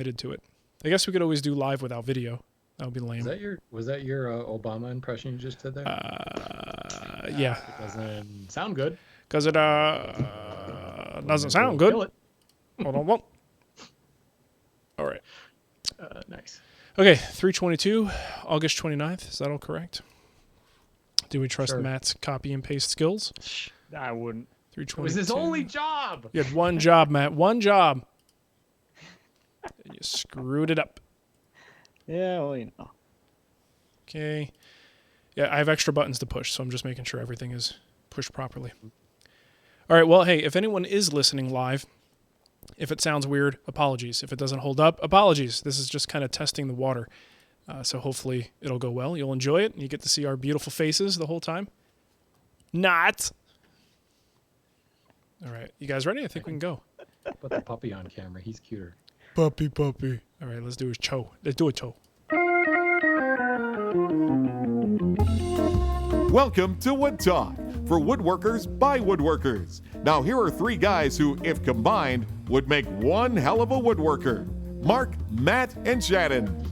committed to it. I guess we could always do live without video. That would be lame. Was that your Obama impression you just did there? Yeah. It doesn't sound good. Because it doesn't sound good. Kill it. Hold on. Whoa. All right. Nice. Okay, 322, August 29th. Is that all correct? Do we trust Matt's copy and paste skills? I wouldn't. 322. It was his only job. You had one job, Matt. One job. And you screwed it up. Yeah, well, you know. Okay. Yeah, I have extra buttons to push, so I'm just making sure everything is pushed properly. All right, well, hey, if anyone is listening live, if it sounds weird, apologies. If it doesn't hold up, apologies. This is just kind of testing the water. So hopefully it'll go well. You'll enjoy it, and you get to see our beautiful faces the whole time. Not. All right, you guys ready? I think we can go. Put the puppy on camera. He's cuter. Puppy. All right, let's do a cho. Let's do a cho. Welcome to Wood Talk, for woodworkers by woodworkers. Now here are three guys who, if combined, would make one hell of a woodworker. Marc, Matt, and Shannon.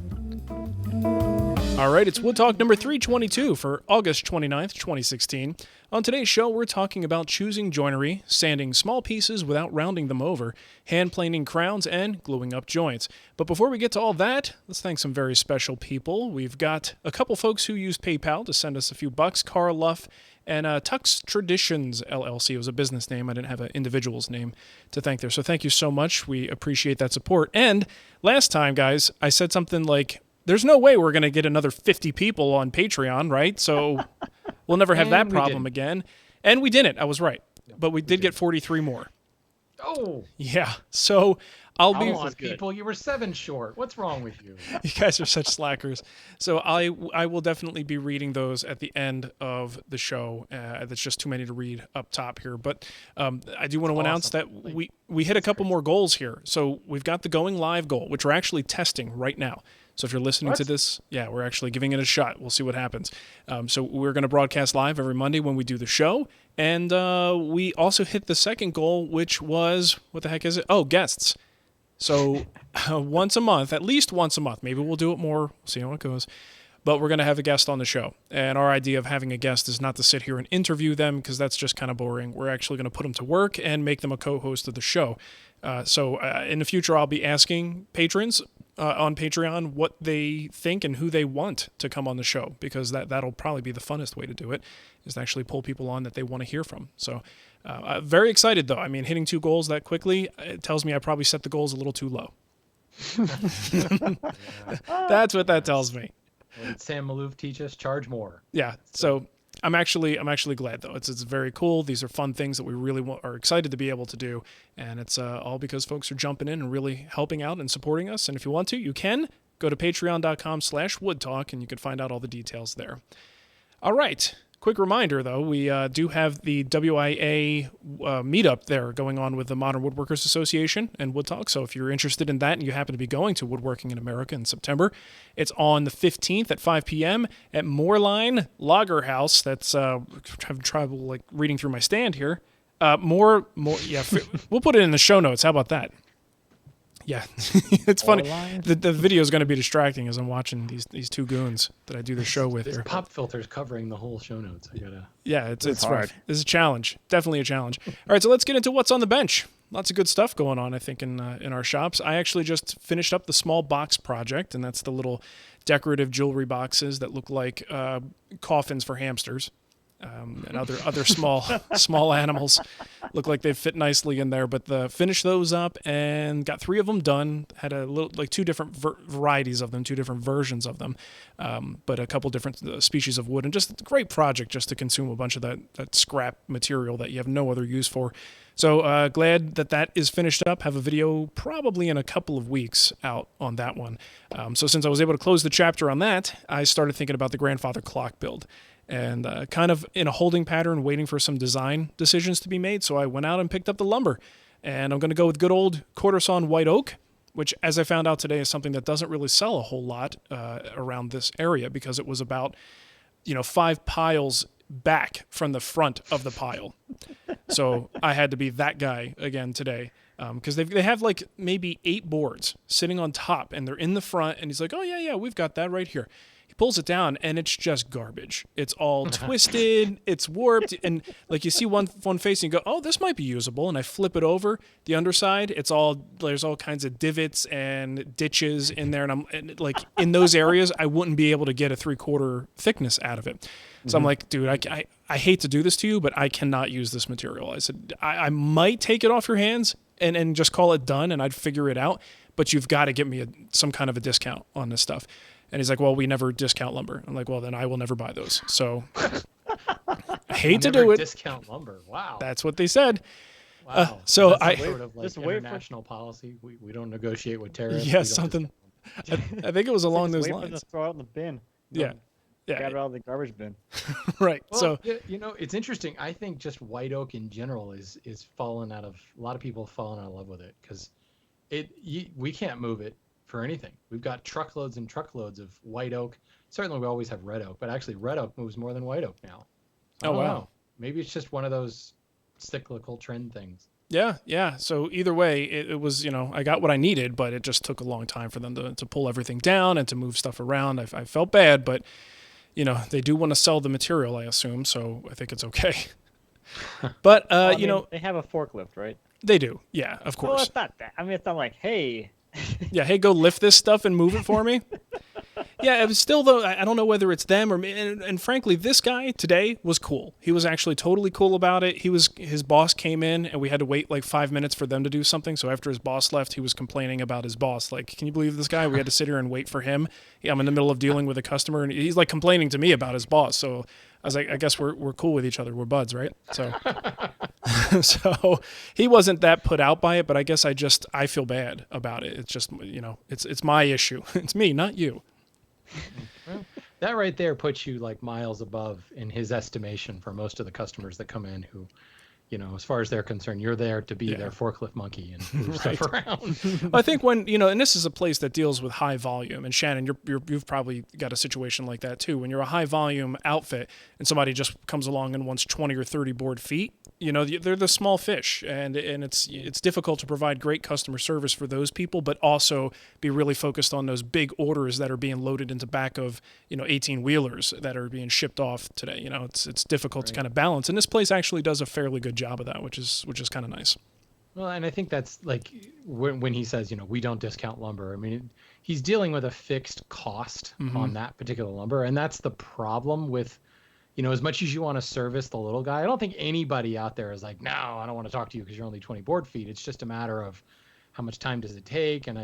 All right, it's Wood Talk number 322 for August 29th, 2016. On today's show, we're talking about choosing joinery, sanding small pieces without rounding them over, hand planing crowns, and gluing up joints. But before we get to all that, let's thank some very special people. We've got a couple folks who used PayPal to send us a few bucks, Carl Luff and Tux Traditions LLC. It was a business name. I didn't have an individual's name to thank there. So thank you so much. We appreciate that support. And last time, guys, I said something like, there's no way we're going to get another 50 people on Patreon, right? So we'll never have that problem again. And we didn't. I was right. But we did get 43 more. Oh. Yeah. So I'll be... Come on, people. You were 7 short. What's wrong with you? You guys are such slackers. So I will definitely be reading those at the end of the show. That's just too many to read up top here. But I do want to announce that we hit a couple more goals here. So we've got the going live goal, which we're actually testing right now. So if you're listening to this, yeah, we're actually giving it a shot. We'll see what happens. So we're going to broadcast live every Monday when we do the show. And we also hit the second goal, which was, what the heck is it? Oh, guests. So once a month, at least once a month, maybe we'll do it more, we'll see how it goes. But we're going to have a guest on the show. And our idea of having a guest is not to sit here and interview them, because that's just kind of boring. We're actually going to put them to work and make them a co-host of the show. So in the future, I'll be asking patrons on Patreon what they think and who they want to come on the show, because that'll probably be the funnest way to do it, is to actually pull people on that they want to hear from. So very excited, though. I mean, hitting 2 goals that quickly, it tells me I probably set the goals a little too low. That's what that tells me. What did Sam Malouf teach us? Charge more. Yeah. So I'm actually glad, though. It's very cool. These are fun things that we really are excited to be able to do, and it's all because folks are jumping in and really helping out and supporting us. And if you want to, you can go to patreon.com/woodtalk, and you can find out all the details there. All right. Quick reminder, though, we do have the WIA meetup there going on with the Modern Woodworkers Association and Wood Talk. So if you're interested in that and you happen to be going to Woodworking in America in September, it's on the 15th at 5 p.m. at Moorline Lager House. That's having trouble like reading through my stand here. Yeah, we'll put it in the show notes. How about that? Yeah, it's funny. The video is going to be distracting as I'm watching these 2 goons that I do the show with. There's pop filters covering the whole show notes. Yeah, it's hard. This is a challenge. Definitely a challenge. All right, so let's get into what's on the bench. Lots of good stuff going on, I think, in our shops. I actually just finished up the small box project, and that's the little decorative jewelry boxes that look like coffins for hamsters. And other small animals look like they fit nicely in there, but finished those up and got 3 of them done. Had a little 2 different varieties of them, 2 different versions of them, but a couple different species of wood, and just a great project just to consume a bunch of that scrap material that you have no other use for. So glad that is finished up. Have a video probably in a couple of weeks out on that one. So since I was able to close the chapter on that, I started thinking about the grandfather clock build. And kind of in a holding pattern, waiting for some design decisions to be made. So I went out and picked up the lumber. And I'm going to go with good old quarter sawn white oak, which, as I found out today, is something that doesn't really sell a whole lot around this area, because it was about 5 piles back from the front of the pile. So I had to be that guy again today. because they have like maybe 8 boards sitting on top, and they're in the front. And he's like, "Oh yeah, we've got that right here." He pulls it down, and it's just garbage. It's all twisted, it's warped, and like you see one face, and you go, "Oh, this might be usable." And I flip it over the underside. There's all kinds of divots and ditches in there, and like in those areas, I wouldn't be able to get a 3/4 thickness out of it. So I'm like, dude, I hate to do this to you, but I cannot use this material. I said, I might take it off your hands and just call it done, and I'd figure it out, but you've got to get me some kind of a discount on this stuff. And he's like, well, we never discount lumber. I'm like, well, then I will never buy those. So I hate to do it. Discount lumber. Wow. That's what they said. Wow. So That's sort of like just wait for- international policy. We don't negotiate with tariffs. Yeah, something. I think it was along those Wait for them lines. to throw it in the bin. Yeah. Grab Yeah. it out of the garbage bin. Right. Well, So it's interesting. I think just white oak in general is fallen out of a lot of people have fallen out of love with it because we can't move it for anything. We've got truckloads and truckloads of white oak. Certainly, we always have red oak, but actually, red oak moves more than white oak now. I don't know. Maybe it's just one of those cyclical trend things. Yeah. So either way, it was, I got what I needed, but it just took a long time for them to pull everything down and to move stuff around. I felt bad, but they do want to sell the material, I assume, so I think it's okay. But Well, they have a forklift, right? they do. Yeah, of Well, course. it's not that. I mean, it's not like, hey. Yeah, hey, go lift this stuff and move it for me. Yeah, it was still though. I don't know whether it's them or me. And frankly, this guy today was cool. He was actually totally cool about it. His boss came in, and we had to wait like 5 minutes for them to do something. So after his boss left, he was complaining about his boss. Like, can you believe this guy? We had to sit here and wait for him. Yeah, I'm in the middle of dealing with a customer, and he's like complaining to me about his boss. So I was like, I guess we're cool with each other. We're buds, right? So so he wasn't that put out by it, but I guess I feel bad about it. It's just it's my issue. It's me, not you. Well, that right there puts you like miles above in his estimation for most of the customers that come in who, as far as they're concerned, you're there to be their forklift monkey and move stuff around. I think when, and this is a place that deals with high volume, and Shannon, you've probably got a situation like that too. When you're a high volume outfit and somebody just comes along and wants 20 or 30 board feet, they're the small fish, and it's difficult to provide great customer service for those people, but also be really focused on those big orders that are being loaded into back of 18 wheelers that are being shipped off today. It's difficult to kind of balance, and this place actually does a fairly good job of that, which is kind of nice. Well, and I think that's like when he says, we don't discount lumber. I mean, he's dealing with a fixed cost on that particular lumber, and that's the problem with. As much as you want to service the little guy, I don't think anybody out there is like, no, I don't want to talk to you because you're only 20 board feet. It's just a matter of how much time does it take, and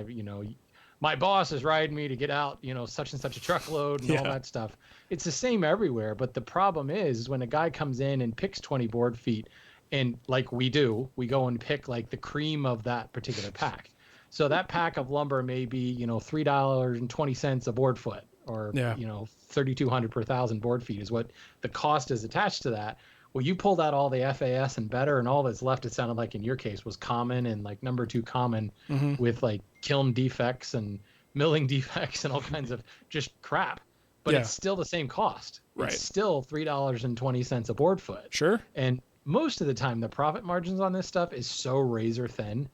my boss is riding me to get out, such and such a truckload and all that stuff. It's the same everywhere, but the problem is when a guy comes in and picks 20 board feet, and like we go and pick like the cream of that particular pack. So that pack of lumber may be, $3.20 a board foot. Or 3,200 per 1,000 board feet is what the cost is attached to that. Well, you pulled out all the FAS and better, and all that's left, it sounded like in your case, was common and like number 2 common with like kiln defects and milling defects and all kinds of just crap. But it's still the same cost. Right. It's still $3.20 a board foot. Sure. And most of the time, the profit margins on this stuff is so razor thin.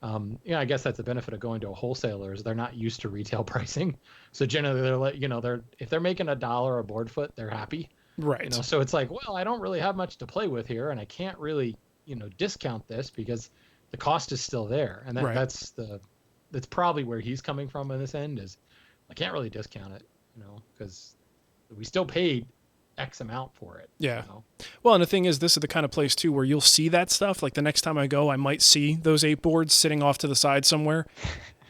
I guess that's the benefit of going to a wholesaler is they're not used to retail pricing. So generally they're like, if they're making $1 a board foot, they're happy. Right. So it's like, well, I don't really have much to play with here, and I can't really, discount this because the cost is still there. And that's probably where he's coming from on this end is I can't really discount it, because we still paid X amount for it. Yeah. Well, and the thing is, this is the kind of place too where you'll see that stuff. Like the next time I go, I might see those 8 boards sitting off to the side somewhere,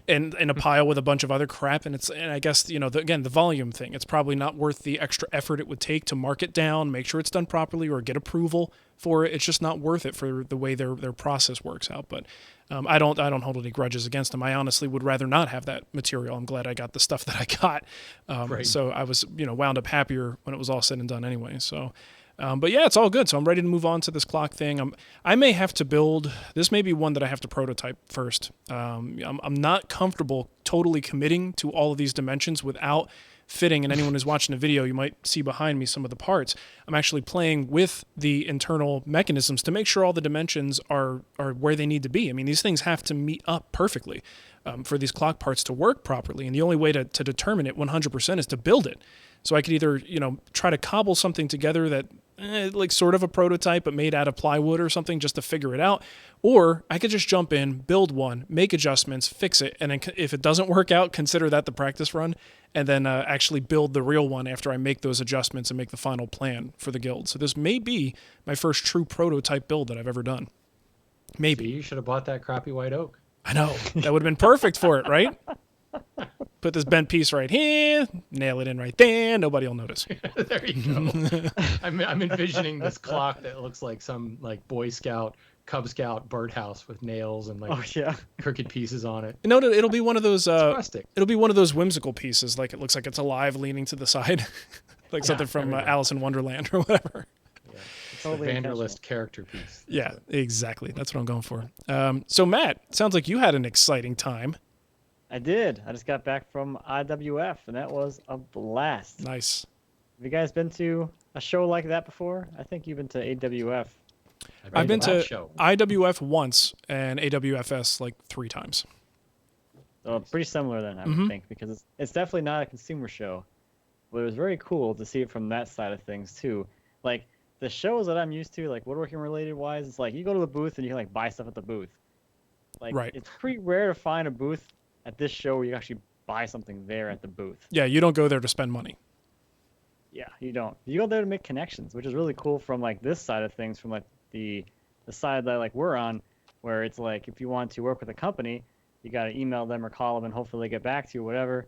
and in a pile with a bunch of other crap. And I guess the volume thing. It's probably not worth the extra effort it would take to mark it down, make sure it's done properly, or get approval for it. It's just not worth it for the way their process works out. But I don't hold any grudges against them. I honestly would rather not have that material. I'm glad I got the stuff that I got. So I was wound up happier when it was all said and done anyway. So. But yeah, it's all good. So I'm ready to move on to this clock thing. I may have to build. This may be one that I have to prototype first. I'm not comfortable totally committing to all of these dimensions without fitting, and anyone who's watching the video, you might see behind me some of the parts. I'm actually playing with the internal mechanisms to make sure all the dimensions are where they need to be. I mean, these things have to meet up perfectly for these clock parts to work properly, and the only way to determine it 100% is to build it. So I could either, try to cobble something together that like sort of a prototype but made out of plywood or something just to figure it out, or I could just jump in, build one, make adjustments, fix it, and then if it doesn't work out, consider that the practice run, and then actually build the real one after I make those adjustments and make the final plan for the guild. So this may be my first true prototype build that I've ever done. Maybe. So you should have bought that crappy white oak. I know. That would have been perfect for it, right? Put this bent piece right here, nail it in right there, nobody will notice. There you go. I'm envisioning this clock that looks like some like Boy Scout, Cub Scout birdhouse with nails and like crooked pieces on it. No, it'll be one of those rustic. It'll be one of those whimsical pieces, like it looks like it's alive leaning to the side. Like something from Alice in Wonderland or whatever. Yeah. It's totally the Vanderlist character piece. Yeah, exactly. That's what I'm going for. So Matt, sounds like you had an exciting time. I did. I just got back from IWF, and that was a blast. Nice. Have you guys been to a show like that before? I think you've been to AWF. I've been to IWF once and AWFS like 3 times. So pretty similar then, I would think, because it's definitely not a consumer show. But it was very cool to see it from that side of things, too. Like, the shows that I'm used to, like woodworking related wise, it's like you go to the booth and you can like buy stuff at the booth. Like, it's pretty rare to find a booth at this show where you actually buy something there at the booth. Yeah, you don't go there to spend money. Yeah, you don't. You go there to make connections, which is really cool from like this side of things, from like the side that like we're on, where it's like if you want to work with a company, you got to email them or call them and hopefully they get back to you, whatever.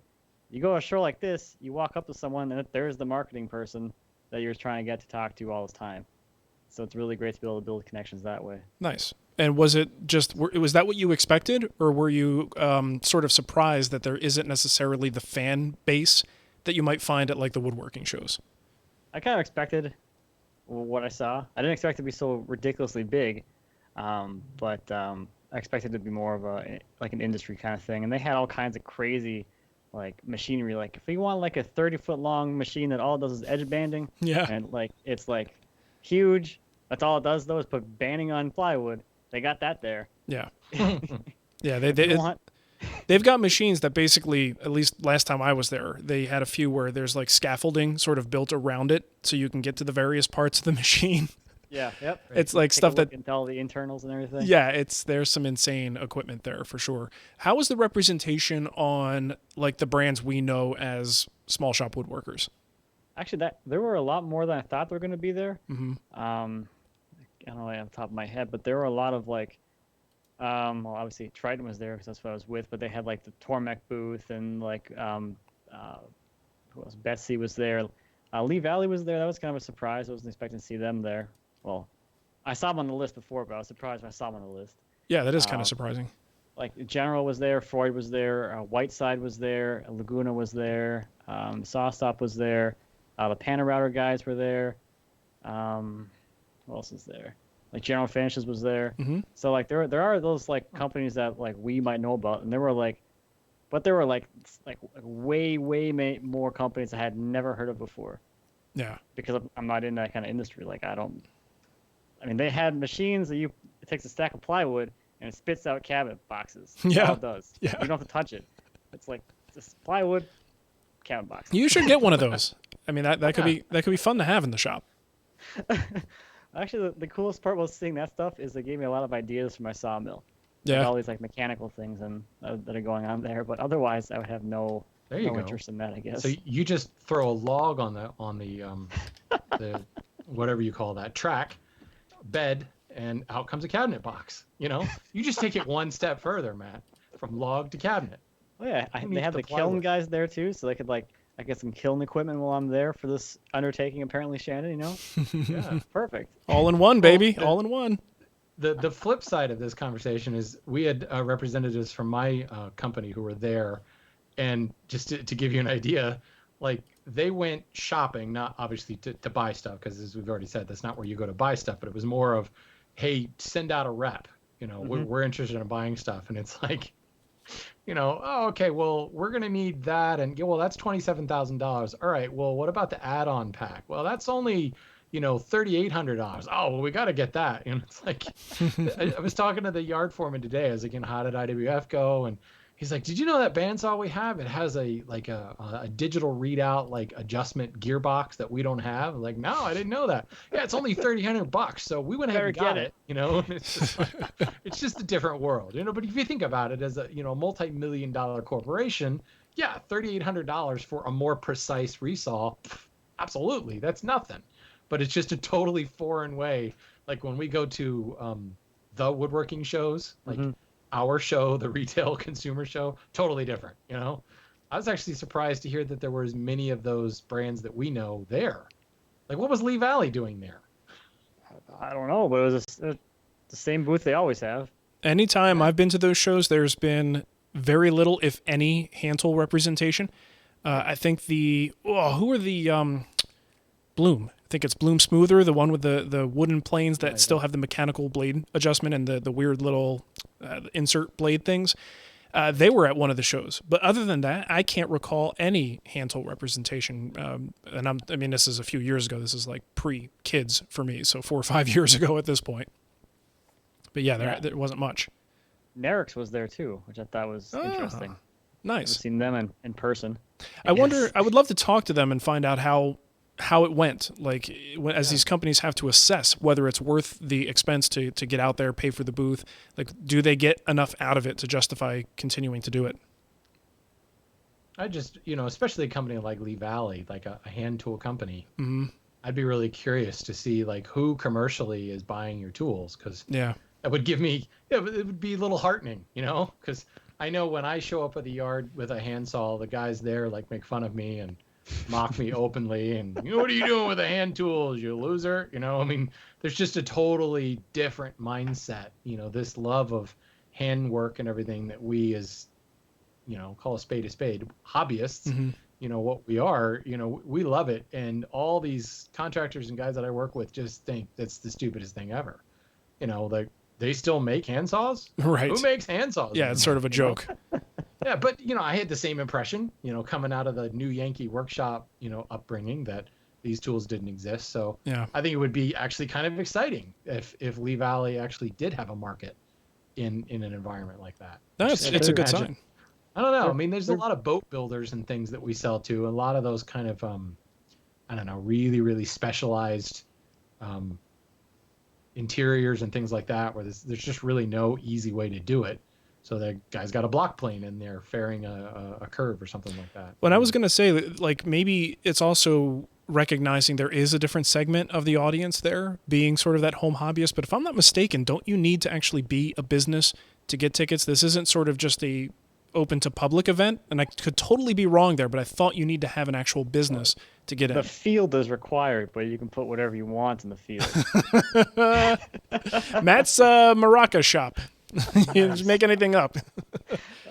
You go to a show like this, you walk up to someone and there's the marketing person that you're trying to get to talk to all this time. So it's really great to be able to build connections that way. Nice. And was that what you expected, or were you sort of surprised that there isn't necessarily the fan base that you might find at like the woodworking shows? I kind of expected what I saw. I didn't expect it to be so ridiculously big, but I expected it to be more of an industry kind of thing. And they had all kinds of crazy like machinery. Like if you want like a 30-foot long machine that all it does is edge banding, and like it's like huge. That's all it does though is put banding on plywood. They got that there. Yeah. Yeah, they've got machines that basically, at least last time I was there, they had a few where there's like scaffolding sort of built around it so you can get to the various parts of the machine. Yeah, yep. It's like stuff that and all the internals and everything. Yeah, there's some insane equipment there for sure. How is the representation on like the brands we know as small shop woodworkers? Actually, there were a lot more than I thought there were going to be there. I don't know off the top of my head, but there were a lot of like, well, obviously Triton was there because that's what I was with, but they had like the Tormek booth and like, who else? Betsy was there. Lee Valley was there. That was kind of a surprise. I wasn't expecting to see them there. Well, I saw them on the list before, but I was surprised when I saw them on the list. Yeah, that is kind of surprising. Like General was there, Freud was there, Whiteside was there, Laguna was there, Sawstop was there, the Panda Router guys were there. What else is there? Like General Finishes was there. So like there are those like companies that like we might know about, and there were like way more companies I had never heard of before. Yeah. Because I'm not in that kind of industry. Like I mean, they had machines that it takes a stack of plywood and it spits out cabinet boxes. That's all it does. Yeah. You don't have to touch it. It's like just plywood, cabinet box. You should get one of those. I mean, that could be fun to have in the shop. Actually, the coolest part about seeing that stuff is they gave me a lot of ideas for my sawmill. Yeah. Like all these like mechanical things that are going on there, but otherwise I would have no interest in that, I guess. So you just throw a log on the whatever you call that track bed, and out comes a cabinet box. You know, you just take it one step further, Matt, from log to cabinet. Oh yeah, they have the kiln guys there too, so they could like I get some kiln equipment while I'm there for this undertaking. Apparently, Shannon, you know, yeah, perfect. All in one, baby, all in one. The flip side of this conversation is we had representatives from my company who were there, and just to give you an idea, like they went shopping, not obviously to buy stuff, because as we've already said, that's not where you go to buy stuff, but it was more of, hey, send out a rep. You know, we're interested in buying stuff, and it's like, Oh, okay, well, we're going to need that. And well, that's $27,000. All right, well, what about the add-on pack? Well, that's only, $3,800. Oh, well, we got to get that. It's like, I was talking to the yard foreman today. I was like, how did IWF go? And he's like, did you know that bandsaw we have? It has a digital readout, like adjustment gearbox that we don't have. I'm like, no, I didn't know that. Yeah, it's only $3,800. So we went ahead and got it. It's just it's just a different world, But if you think about it as a multi-million-dollar corporation, yeah, $3,800 for a more precise resaw, absolutely, that's nothing. But it's just a totally foreign way. Like when we go to the woodworking shows, like our show, the retail consumer show, totally different. I was actually surprised to hear that there were as many of those brands that we know there. Like, what was Lee Valley doing there? I don't know, but it was the same booth they always have. Anytime I've been to those shows, there's been very little, if any, hand tool representation. I think who are the Bloom? I think it's Bloom Smoother, the one with the wooden planes that still have the mechanical blade adjustment and the weird little insert blade things. They were at one of the shows. But other than that, I can't recall any hand tool representation. And this is a few years ago. This is like pre-kids for me, so 4 or 5 years ago at this point. But yeah, there wasn't much. Nerix was there too, which I thought was interesting. Nice. I've seen them in person. I wonder. I would love to talk to them and find out how it went. Like as these companies have to assess whether it's worth the expense to get out there, pay for the booth. Like, do they get enough out of it to justify continuing to do it? I just, especially a company like Lee Valley, like a hand tool company. Mm-hmm. I'd be really curious to see like who commercially is buying your tools, because that would give me, it would be a little heartening, because I know when I show up at the yard with a handsaw, the guys there like make fun of me and mock me openly, and what are you doing with a hand tools, you loser? There's just a totally different mindset. This love of handwork and everything that we as, call a spade, hobbyists. Mm-hmm. What we are, we love it. And all these contractors and guys that I work with just think that's the stupidest thing ever. Like they still make handsaws? Right. Who makes handsaws? Yeah, it's sort of a joke. Yeah, but I had the same impression, coming out of the New Yankee Workshop, upbringing, that these tools didn't exist. So yeah, I think it would be actually kind of exciting if Lee Valley actually did have a market in an environment like that. It's a good sign. I don't know. There's a lot of boat builders and things that we sell to. A lot of those kind of, really, really specialized interiors and things like that, where there's just really no easy way to do it. So the guy's got a block plane and they're fairing a curve or something like that. Well, I was going to say, like, maybe it's also recognizing there is a different segment of the audience there, being sort of that home hobbyist. But if I'm not mistaken, don't you need to actually be a business to get tickets? This isn't sort of just a open to public event, and I could totally be wrong there, but I thought you need to have an actual business to get in. The field is required, but you can put whatever you want in the field. Matt's Maraca shop. You just make anything up.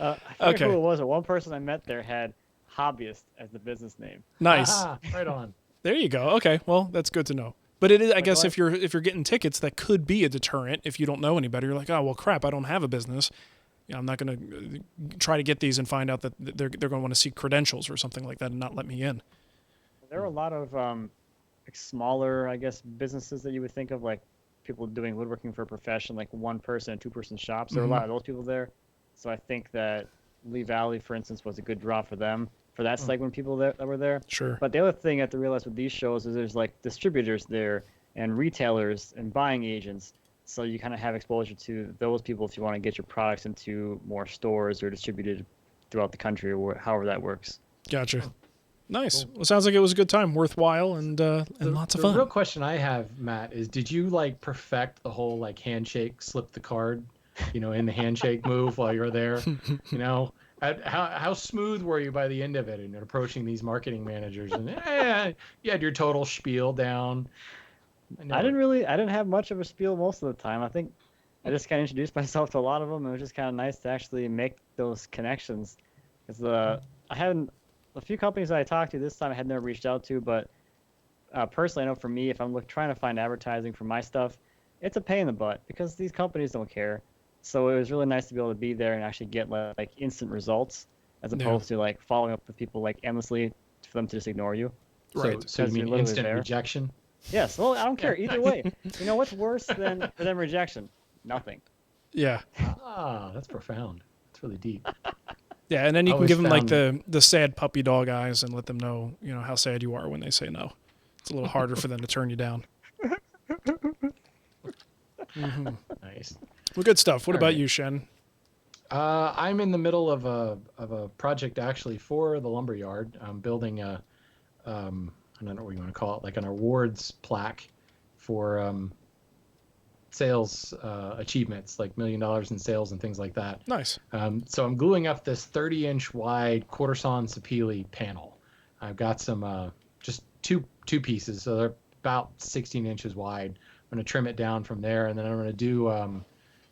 I forget who it was, but one person I met there had Hobbyist as the business name. Nice. Right on. There you go. Okay, well, that's good to know. But it is, I guess, if you're getting tickets, that could be a deterrent. If you don't know any better, you're like, oh well, crap, I don't have a business. I'm not going to try to get these and find out that they're going to want to see credentials or something like that and not let me in. There are a lot of smaller, I guess, businesses that you would think of, like people doing woodworking for a profession, like 1-person and 2-person shops. There are a lot of those people there. So I think that Lee Valley, for instance, was a good draw for them, for that segment of people that were there. Sure. But the other thing I have to realize with these shows is there's like distributors there and retailers and buying agents. So you kind of have exposure to those people if you want to get your products into more stores or distributed throughout the country or however that works. Gotcha. Nice. Well, sounds like it was a good time, worthwhile, and lots of fun. The real question I have, Matt, is did you like perfect the whole like handshake, slip the card, in the handshake move while you're there? How smooth were you by the end of it and approaching these marketing managers and you had your total spiel down? I didn't have much of a spiel most of the time. I think I just kind of introduced myself to a lot of them. It was just kind of nice to actually make those connections. Because a few companies that I talked to this time I had never reached out to, but personally I know for me, if I'm trying to find advertising for my stuff, it's a pain in the butt because these companies don't care. So it was really nice to be able to be there and actually get like instant results, as opposed to like following up with people like endlessly for them to just ignore you. Right. So you Because mean you're literally instant there. rejection? Yes. Well, I don't care either way. You know what's worse than rejection? Nothing. Yeah. Ah, that's profound. That's really deep. Yeah, and then you I can give them always like the sad puppy dog eyes and let them know, how sad you are when they say no. It's a little harder for them to turn you down. Nice. Well, good stuff. What All about right. you, Shen? I'm in the middle of a project actually for the lumberyard. I'm building a I don't know what you want to call it, like an awards plaque for sales achievements, like $1 million in sales and things like that. Nice. So I'm gluing up this 30-inch wide quarter sawn Sapele panel. I've got some just two pieces, so they're about 16 inches wide. I'm going to trim it down from there, and then I'm going to do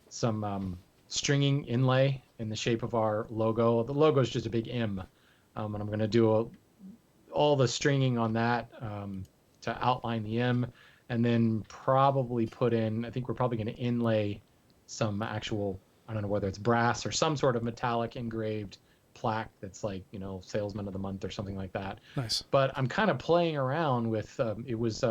some stringing inlay in the shape of our logo. The logo is just a big M, and I'm going to do all the stringing on that to outline the M, and then probably put in, I think we're probably going to inlay some actual, I don't know whether it's brass or some sort of metallic engraved plaque that's like, Salesman of the Month or something like that. Nice. But I'm kind of playing around with, it was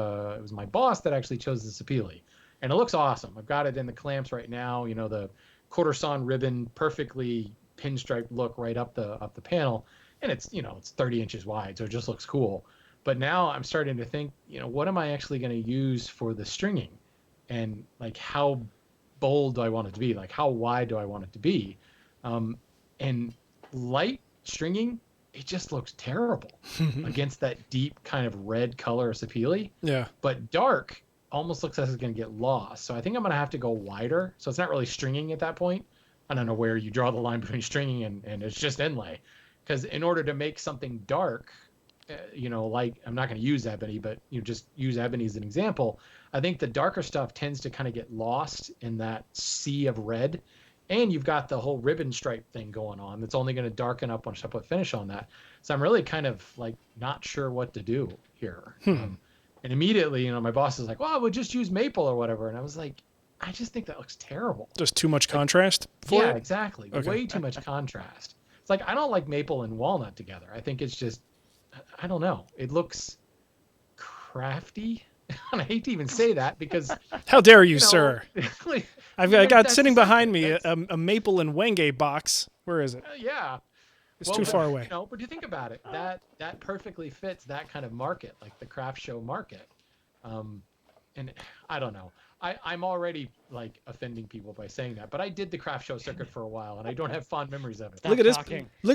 my boss that actually chose the Sapele, and it looks awesome. I've got it in the clamps right now, the quarter sawn ribbon, perfectly pinstripe look right up the panel. And it's, it's 30 inches wide, so it just looks cool. But now I'm starting to think, what am I actually going to use for the stringing? And like, how bold do I want it to be? Like, how wide do I want it to be? And light stringing, it just looks terrible against that deep kind of red color Sapele. Yeah. But dark almost looks like it's going to get lost. So I think I'm going to have to go wider. So it's not really stringing at that point. I don't know where you draw the line between stringing and it's just inlay. Because in order to make something dark, like, I'm not going to use ebony, but just use ebony as an example. I think the darker stuff tends to kind of get lost in that sea of red. And you've got the whole ribbon stripe thing going on that's only going to darken up once I put finish on that. So I'm really kind of like not sure what to do here. And immediately, my boss is like, well, we'll just use maple or whatever. And I was like, I just think that looks terrible. Just too much contrast for it? Yeah, exactly. Okay. Way too much contrast. It's like, I don't like maple and walnut together. I think it's just, I don't know. It looks crafty. And I hate to even say that because... How dare you, sir? like, I've got sitting behind me a maple and wenge box. Where is it? Yeah. It's too far away. But you think about it. That perfectly fits that kind of market, like the craft show market. And I don't know. I'm already like offending people by saying that, but I did the craft show circuit for a while, and I don't have fond memories of it. Look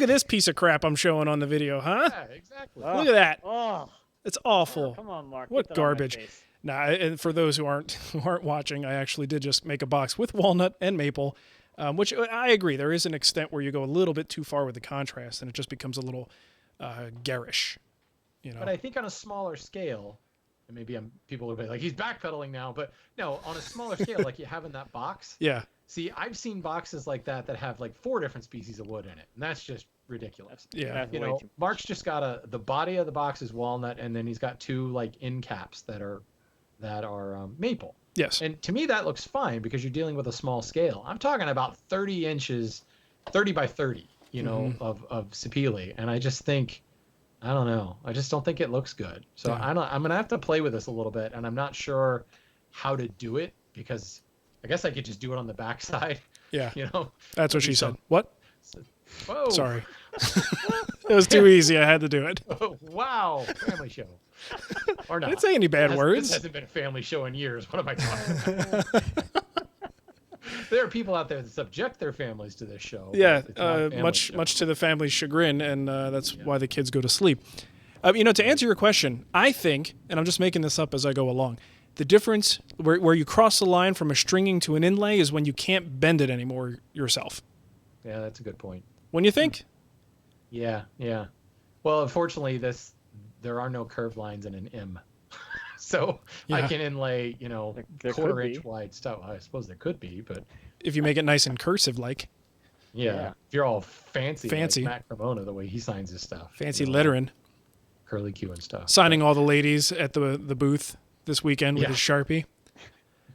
at this piece of crap I'm showing on the video, huh? Yeah, exactly. Look at that. Oh, It's awful. come on, Mark. What Get that on my garbage. face. Nah, and for those who aren't watching, I actually did just make a box with walnut and maple, which I agree. There is an extent where you go a little bit too far with the contrast, and it just becomes a little garish. But I think on a smaller scale, and maybe people will be like, he's backpedaling now, but no, on a smaller scale, like you have in that box. Yeah. See, I've seen boxes like that have like 4 different species of wood in it, and that's just ridiculous. Yeah. That's way too much. Mark's just got the body of the box is walnut, and then he's got 2 like end caps that are maple. Yes. And to me, that looks fine because you're dealing with a small scale. I'm talking about 30 inches, 30 by 30, of Sapele, and I just think, I don't know. I just don't think it looks good. So Yeah. I'm gonna have to play with this a little bit, and I'm not sure how to do it because I guess I could just do it on the backside. Yeah. Maybe That's what she said. some- What? Whoa! Sorry. It was too easy. I had to do it. Oh, wow! Family show. Or not? I didn't say any bad This words. hasn't been a family show in years. What am I talking about? There are people out there that subject their families to this show. but Yeah, it's not a family much show. much to the family's chagrin, and that's why the kids go to sleep. To answer your question, I think, and I'm just making this up as I go along, the difference where you cross the line from a stringing to an inlay is when you can't bend it anymore yourself. Yeah, that's a good point. When you think? Yeah. Well, unfortunately, there are no curved lines in an M. So I Yeah. can inlay, There could quarter-inch be. wide stuff. I suppose there could be, but If you make it nice and cursive like, yeah. If you're all fancy. Fancy. Like Matt Cremona, the way he signs his stuff. fancy lettering, Curly Q and stuff. signing all the ladies at the booth this weekend with Yeah. his Sharpie.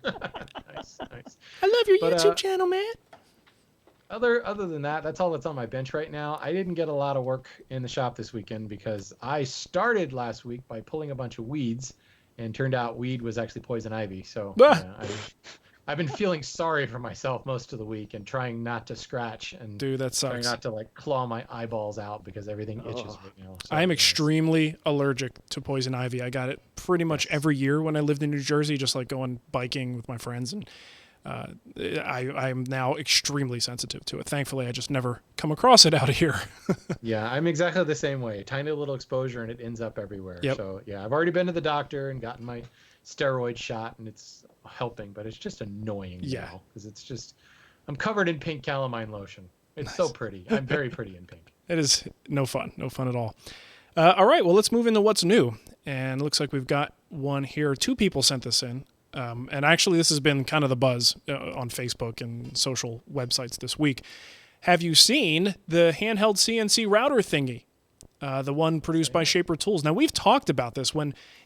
Nice. I love your But, YouTube channel, man. Other than that, that's all that's on my bench right now. I didn't get a lot of work in the shop this weekend because I started last week by pulling a bunch of weeds, and turned out weed was actually poison ivy. So yeah, I've been feeling sorry for myself most of the week and trying not to scratch and Dude, that sucks. trying not to like claw my eyeballs out because everything itches right now. So, I am extremely allergic to poison ivy. I got it pretty much every year when I lived in New Jersey, just like going biking with my friends, and I'm now extremely sensitive to it. Thankfully, I just never come across it out of here. Yeah, I'm exactly the same way. Tiny little exposure and it ends up everywhere. Yep. So yeah, I've already been to the doctor and gotten my steroid shot, and it's helping, but it's just annoying now because it's just I'm covered in pink calamine lotion. It's so pretty. I'm very pretty in pink. It is no fun at all. All right, well, let's move into what's new. And it looks like we've got one here. 2 people sent this in. And actually, this has been kind of the buzz on Facebook and social websites this week. Have you seen the handheld CNC router thingy? The one produced by Shaper Tools. Now, we've talked about this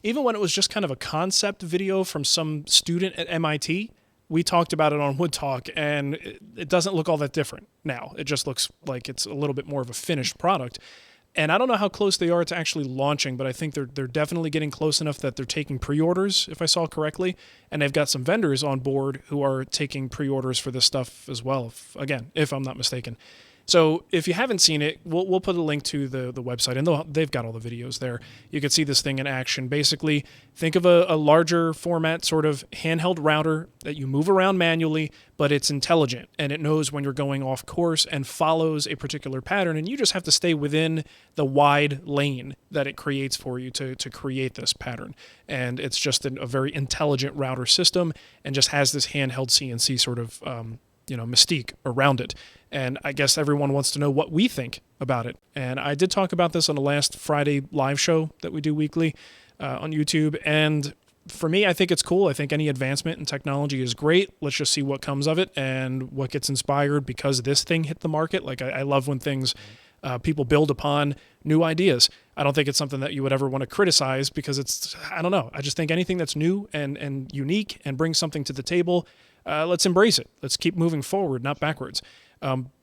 even when it was just kind of a concept video from some student at MIT. We talked about it on Wood Talk, and it doesn't look all that different now. It just looks like it's a little bit more of a finished product. And I don't know how close they are to actually launching, but I think they're definitely getting close enough that they're taking pre-orders, if I saw correctly. And they've got some vendors on board who are taking pre-orders for this stuff as well, if I'm not mistaken. So if you haven't seen it, we'll put a link to the website, and they've got all the videos there. You can see this thing in action. Basically, think of a larger format sort of handheld router that you move around manually, but it's intelligent, and it knows when you're going off course and follows a particular pattern, and you just have to stay within the wide lane that it creates for you to create this pattern. And it's just a very intelligent router system, and just has this handheld CNC sort of mystique around it. And I guess everyone wants to know what we think about it. And I did talk about this on the last Friday live show that we do weekly on YouTube. And for me, I think it's cool. I think any advancement in technology is great. Let's just see what comes of it and what gets inspired because this thing hit the market. Like I love when things people build upon new ideas. I don't think it's something that you would ever want to criticize because I don't know. I just think anything that's new and unique and brings something to the table, let's embrace it. Let's keep moving forward, not backwards.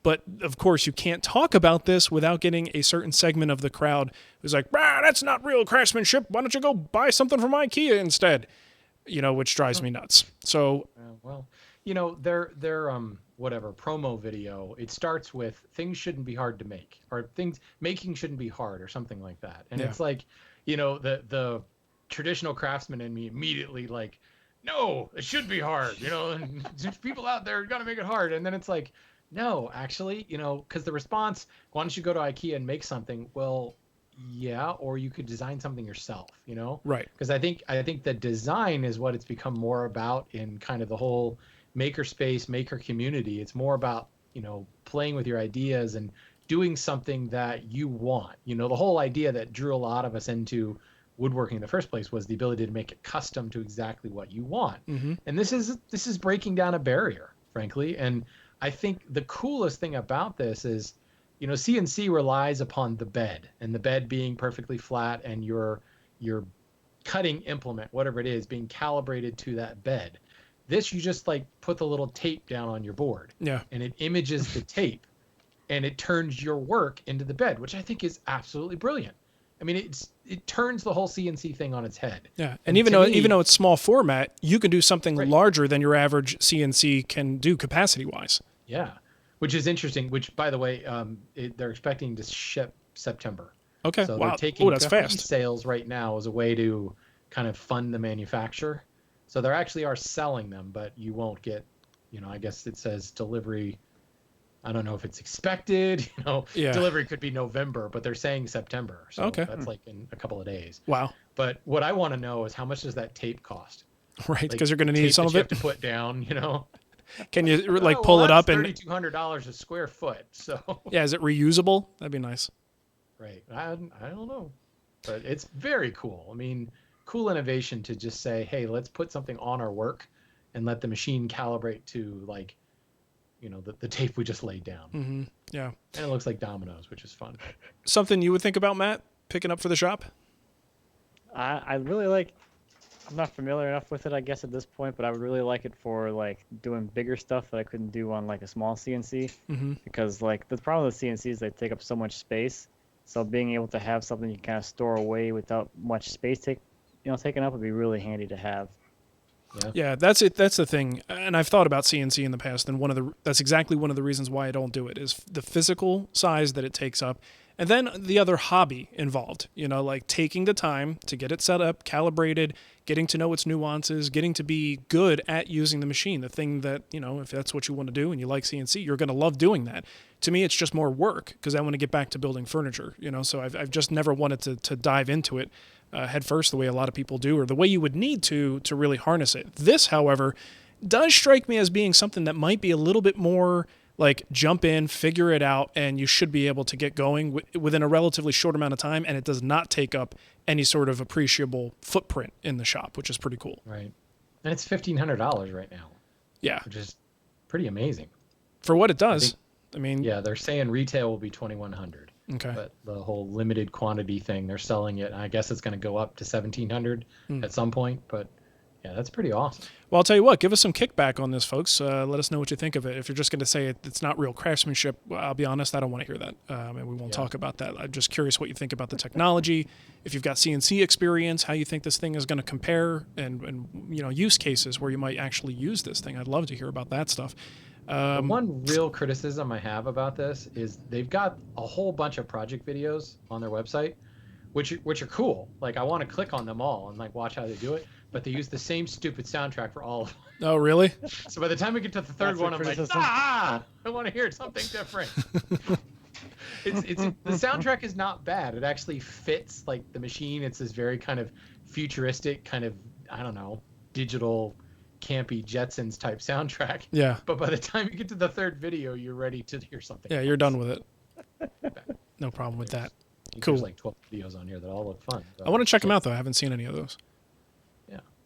But of course, you can't talk about this without getting a certain segment of the crowd who's like, that's not real craftsmanship. Why don't you go buy something from IKEA instead? Which drives me nuts. So, their whatever promo video, it starts with things shouldn't be hard to make, or making shouldn't be hard, or something like that. And it's like, the traditional craftsman in me immediately like, no, it should be hard. And there's people out there got to make it hard. And then it's like, no, actually, because the response, why don't you go to IKEA and make something? Well, yeah, or you could design something yourself, Right. Because I think the design is what it's become more about in kind of the whole makerspace, maker community. It's more about, playing with your ideas and doing something that you want. The whole idea that drew a lot of us into woodworking in the first place was the ability to make it custom to exactly what you want. Mm-hmm. And this is breaking down a barrier, frankly. And I think the coolest thing about this is, CNC relies upon the bed, and the bed being perfectly flat, and your cutting implement, whatever it is, being calibrated to that bed. This, you just like put the little tape down on your board, and it images the tape, and it turns your work into the bed, which I think is absolutely brilliant. I mean, it turns the whole CNC thing on its head. Yeah, and even though it's small format, you can do something larger than your average CNC can do capacity-wise. Yeah, which is interesting. Which, by the way, they're expecting to ship September. Okay, so wow. They're taking that's fast. sales right now as a way to kind of fund the manufacture. So they actually are selling them, but you won't get, I guess it says delivery. I don't know if it's expected, delivery could be November, but they're saying September. So that's like in a couple of days. Wow. But what I want to know is how much does that tape cost? Right, because you're going to need some of it. You have to put down, Can you pull it up and $3,200 a square foot? So yeah, is it reusable? That'd be nice. Right. I don't know, but it's very cool. I mean, cool innovation to just say, hey, let's put something on our work and let the machine calibrate to like, the tape we just laid down. Mm-hmm. Yeah. And it looks like dominoes, which is fun. Something you would think about, Matt, picking up for the shop? I really like I'm not familiar enough with it, I guess, at this point, but I would really like it for like doing bigger stuff that I couldn't do on like a small CNC. Because like the problem with CNC is they take up so much space. So being able to have something you kind of store away without much space taken up would be really handy to have. Yeah, that's it. That's the thing. And I've thought about CNC in the past, and that's exactly one of the reasons why I don't do it is the physical size that it takes up. And then the other hobby involved, like taking the time to get it set up, calibrated, getting to know its nuances, getting to be good at using the machine. The thing that, if that's what you want to do and you like CNC, you're going to love doing that. To me, it's just more work because I want to get back to building furniture, so I've just never wanted to dive into it head first the way a lot of people do, or the way you would need to really harness it. This, however, does strike me as being something that might be a little bit more like jump in, figure it out, and you should be able to get going within a relatively short amount of time, and it does not take up any sort of appreciable footprint in the shop, which is pretty cool. Right. And it's $1,500 right now. Yeah. Which is pretty amazing. For what it does. I mean... Yeah, they're saying retail will be $2,100. Okay. But the whole limited quantity thing, they're selling it. I guess it's going to go up to $1,700 at some point, but... Yeah, that's pretty awesome. Well, I'll tell you what, give us some kickback on this, folks. Let us know what you think of it. If you're just going to say it's not real craftsmanship, well, I'll be honest, I don't want to hear that. And we won't talk about that. I'm just curious what you think about the technology. If you've got CNC experience, how you think this thing is going to compare, and use cases where you might actually use this thing. I'd love to hear about that stuff. The one real criticism I have about this is they've got a whole bunch of project videos on their website, which are cool. Like, I want to click on them all and like watch how they do it. But they use the same stupid soundtrack for all of them. Oh, really? So by the time we get to the third one, I'm like, I want to hear something different. The soundtrack is not bad. It actually fits like the machine. It's this very kind of futuristic, kind of, I don't know, digital, campy Jetsons type soundtrack. Yeah. But by the time you get to the third video, you're ready to hear something. Yeah, you're done with it. No problem with that. Cool. There's like 12 videos on here that all look fun. So I want to check them out, though. I haven't seen any of those.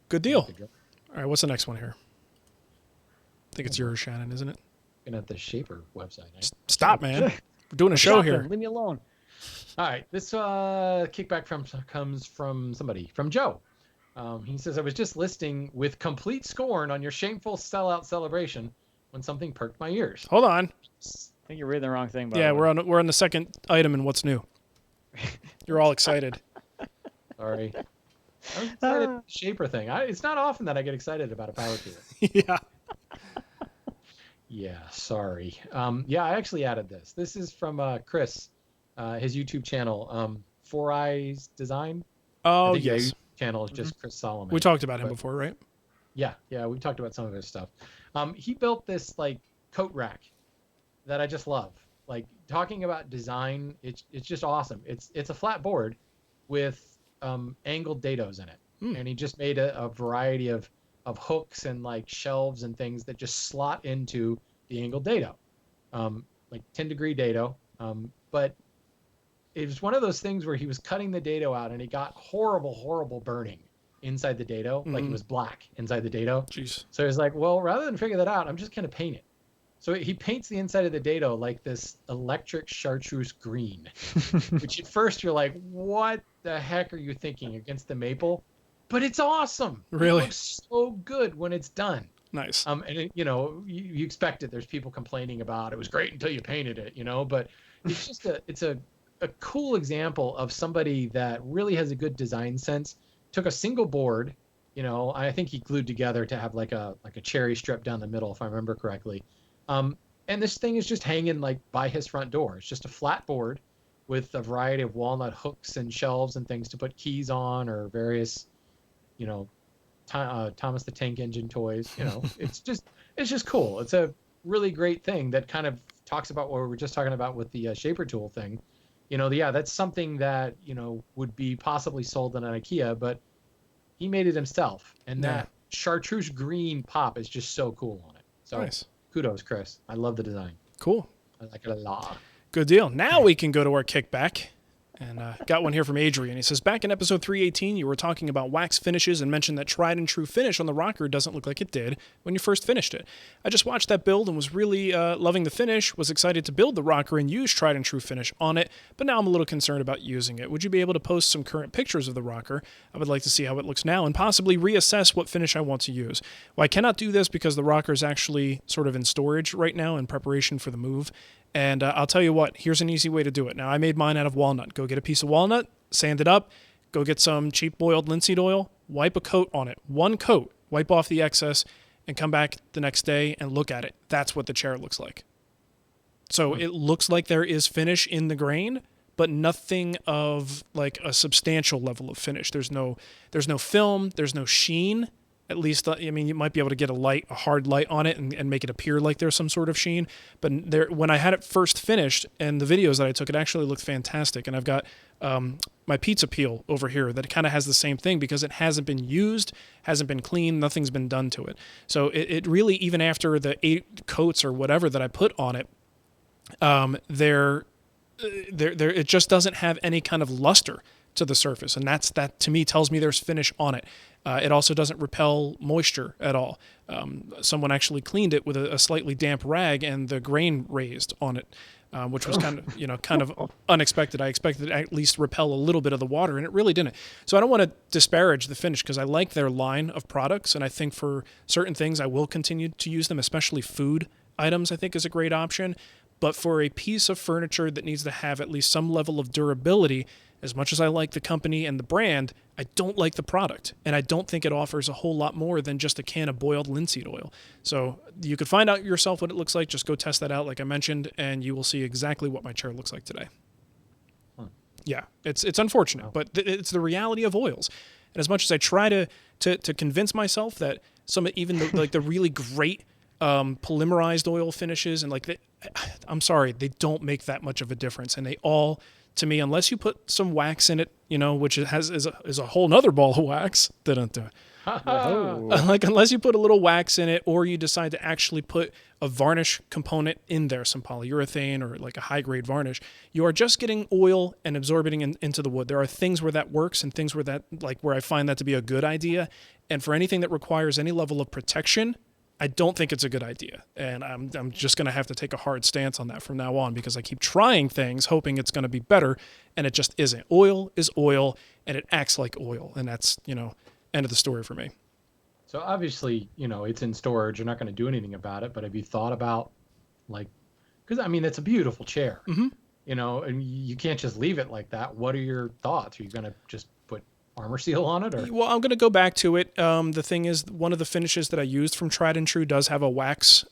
Good deal. All right, what's the next one here? I think it's yours, Shannon, isn't it? Looking at the Shaper website. Stop, man. We're doing a show here. Leave me alone. All right, this kickback comes from somebody, from Joe. He says, I was just listening with complete scorn on your shameful sellout celebration when something perked my ears. Hold on. I think you're reading the wrong thing. Yeah, we're on the second item in what's new. You're all excited. Sorry. I was excited about the Shaper thing. It's not often that I get excited about a power tool. Yeah. Yeah, sorry. Yeah, I actually added this. This is from Chris, his YouTube channel, Four Eyes Design. Oh, I think yes. His channel is just Chris Solomon. We talked about him before, right? Yeah, we talked about some of his stuff. He built this like coat rack that I just love. Like, talking about design, it's just awesome. It's a flat board with angled dados in it, and he just made a variety of hooks and like shelves and things that just slot into the angled dado, like 10-degree dado. But it was one of those things where he was cutting the dado out and he got horrible burning inside the dado, like it was black inside the dado. Jeez. So he's like, well, rather than figure that out, I'm just gonna paint it. So he paints the inside of the dado like this electric chartreuse green, which at first you're like, what the heck are you thinking against the maple? But it's awesome. Really? It looks so good when it's done. Nice. And it, you expect it. There's people complaining about it was great until you painted it, but it's just a cool example of somebody that really has a good design sense. Took a single board, I think he glued together to have like a cherry strip down the middle, if I remember correctly. And this thing is just hanging like by his front door. It's just a flat board with a variety of walnut hooks and shelves and things to put keys on, or various, Thomas the Tank Engine toys. It's just cool. It's a really great thing that kind of talks about what we were just talking about with the Shaper tool thing. That's something that would be possibly sold in an IKEA, but he made it himself, and that chartreuse green pop is just so cool on it. So nice. Kudos, Chris. I love the design. Cool. I like it a lot. Good deal. Now we can go to our kickback. And got one here from Adrian. He says, back in episode 318, you were talking about wax finishes and mentioned that tried and true finish on the rocker doesn't look like it did when you first finished it. I just watched that build and was really loving the finish, was excited to build the rocker and use tried and true finish on it, but now I'm a little concerned about using it. Would you be able to post some current pictures of the rocker? I would like to see how it looks now and possibly reassess what finish I want to use. Well, I cannot do this because the rocker is actually sort of in storage right now in preparation for the move. And I'll tell you what, here's an easy way to do it. Now, I made mine out of walnut. Go get a piece of walnut, sand it up, go get some cheap boiled linseed oil, wipe a coat on it. One coat, wipe off the excess, and come back the next day and look at it. That's what the chair looks like. So it looks like there is finish in the grain, but nothing of like a substantial level of finish. There's no film, there's no sheen. At least, I mean, you might be able to get a hard light on it and make it appear like there's some sort of sheen. But when I had it first finished and the videos that I took, it actually looked fantastic. And I've got my pizza peel over here that kind of has the same thing because it hasn't been used, hasn't been cleaned, nothing's been done to it. So it really, even after the 8 coats or whatever that I put on it, it just doesn't have any kind of luster to the surface, and that to me tells me there's finish on it. It also doesn't repel moisture at all. Someone actually cleaned it with a slightly damp rag, and the grain raised on it, which was kind of unexpected. I expected it to at least repel a little bit of the water, and it really didn't. So I don't want to disparage the finish because I like their line of products, and I think for certain things I will continue to use them, especially food items. I think is a great option. But for a piece of furniture that needs to have at least some level of durability, as much as I like the company and the brand, I don't like the product. And I don't think it offers a whole lot more than just a can of boiled linseed oil. So you could find out yourself what it looks like. Just go test that out, like I mentioned, and you will see exactly what my chair looks like today. Yeah, it's unfortunate, but it's the reality of oils. And as much as I try to convince myself that even the really great polymerized oil finishes and I'm sorry, they don't make that much of a difference, and they all, to me, unless you put some wax in it, which is a whole nother ball of wax. Unless you put a little wax in it, or you decide to actually put a varnish component in there, some polyurethane or like a high grade varnish, you are just getting oil and absorbing into the wood. There are things where that works and things where I find that to be a good idea. And for anything that requires any level of protection, I don't think it's a good idea, and I'm just going to have to take a hard stance on that from now on because I keep trying things hoping it's going to be better, and it just isn't. Oil is oil, and it acts like oil, and that's, end of the story for me. So obviously, it's in storage. You're not going to do anything about it, but have you thought about, because, I mean, it's a beautiful chair, and you can't just leave it like that. What are your thoughts? Are you going to just put armor seal on it? Or? Well, I'm going to go back to it. The thing is, one of the finishes that I used from Tried and True does have a wax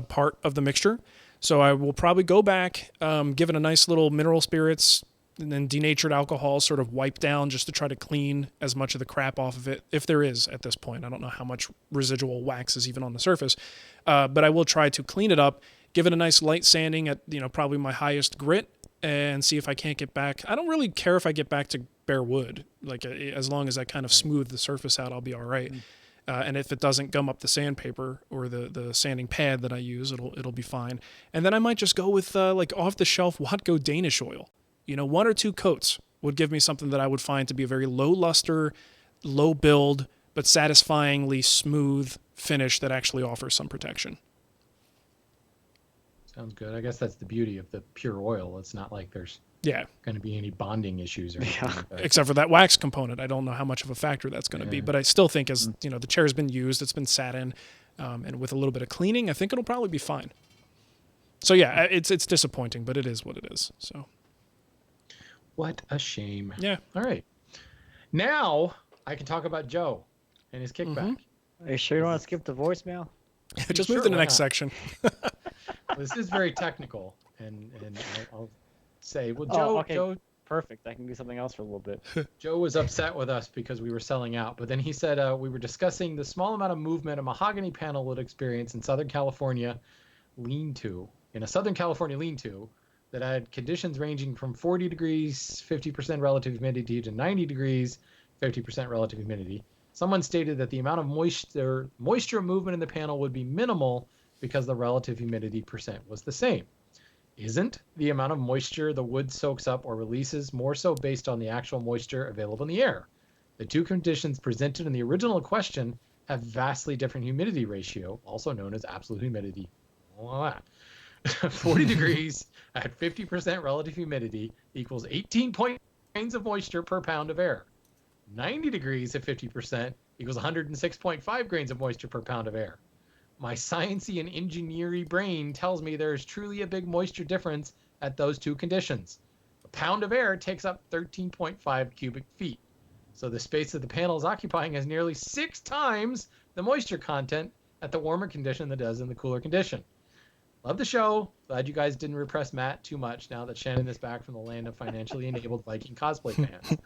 part of the mixture. So I will probably go back, give it a nice little mineral spirits and then denatured alcohol sort of wipe down just to try to clean as much of the crap off of it, if there is at this point. I don't know how much residual wax is even on the surface. But I will try to clean it up, give it a nice light sanding at, probably my highest grit, and see if I can't get back. I don't really care if I get back to bare wood. As long as I kind of smooth the surface out, I'll be all right. And if it doesn't gum up the sandpaper or the sanding pad that I use, it'll be fine. And then I might just go with off the shelf Watco Danish oil. 1 or 2 coats would give me something that I would find to be a very low luster, low build, but satisfyingly smooth finish that actually offers some protection. Sounds good. I guess that's the beauty of the pure oil. It's not like there's going to be any bonding issues or anything like that. Except for that wax component. I don't know how much of a factor that's going to be, but I still think as the chair's been used, it's been sat in, and with a little bit of cleaning, I think it'll probably be fine. So yeah, it's disappointing, but it is what it is. So what a shame. Yeah. All right. Now I can talk about Joe and his kickback. Are you sure you don't want to skip the voicemail? Just move to the next section. This is very technical, and I'll say, well, Joe, okay. Joe, perfect. I can do something else for a little bit. Joe was upset with us because we were selling out, but then he said we were discussing the small amount of movement a mahogany panel would experience in Southern California lean-to that had conditions ranging from 40 degrees, 50% relative humidity to 90 degrees, 50% relative humidity. Someone stated that the amount of moisture movement in the panel would be minimal because the relative humidity percent was the same. Isn't the amount of moisture the wood soaks up or releases more so based on the actual moisture available in the air? The two conditions presented in the original question have vastly different humidity ratio, also known as absolute humidity. 40 degrees at 50% relative humidity equals 18 grains of moisture per pound of air. 90 degrees at 50% equals 106.5 grains of moisture per pound of air. My sciencey and engineering brain tells me there is truly a big moisture difference at those two conditions. A pound of air takes up 13.5 cubic feet. So the space that the panel is occupying has nearly 6 times the moisture content at the warmer condition that does in the cooler condition. Love the show. Glad you guys didn't repress Matt too much now that Shannon is back from the land of financially enabled Viking cosplay fans.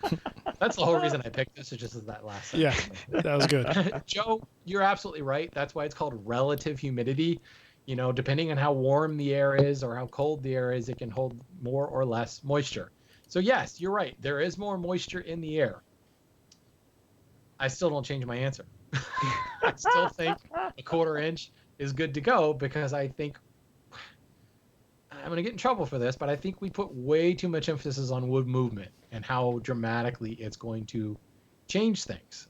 That's the whole reason I picked this, is just as that last sentence. Yeah, that was good. Joe, you're absolutely right. That's why it's called relative humidity. You know, depending on how warm the air is or how cold the air is, it can hold more or less moisture. So yes, you're right. There is more moisture in the air. I still don't change my answer. I still think a 1/4 inch is good to go, because I think I'm going to get in trouble for this, but I think we put way too much emphasis on wood movement and how dramatically it's going to change things.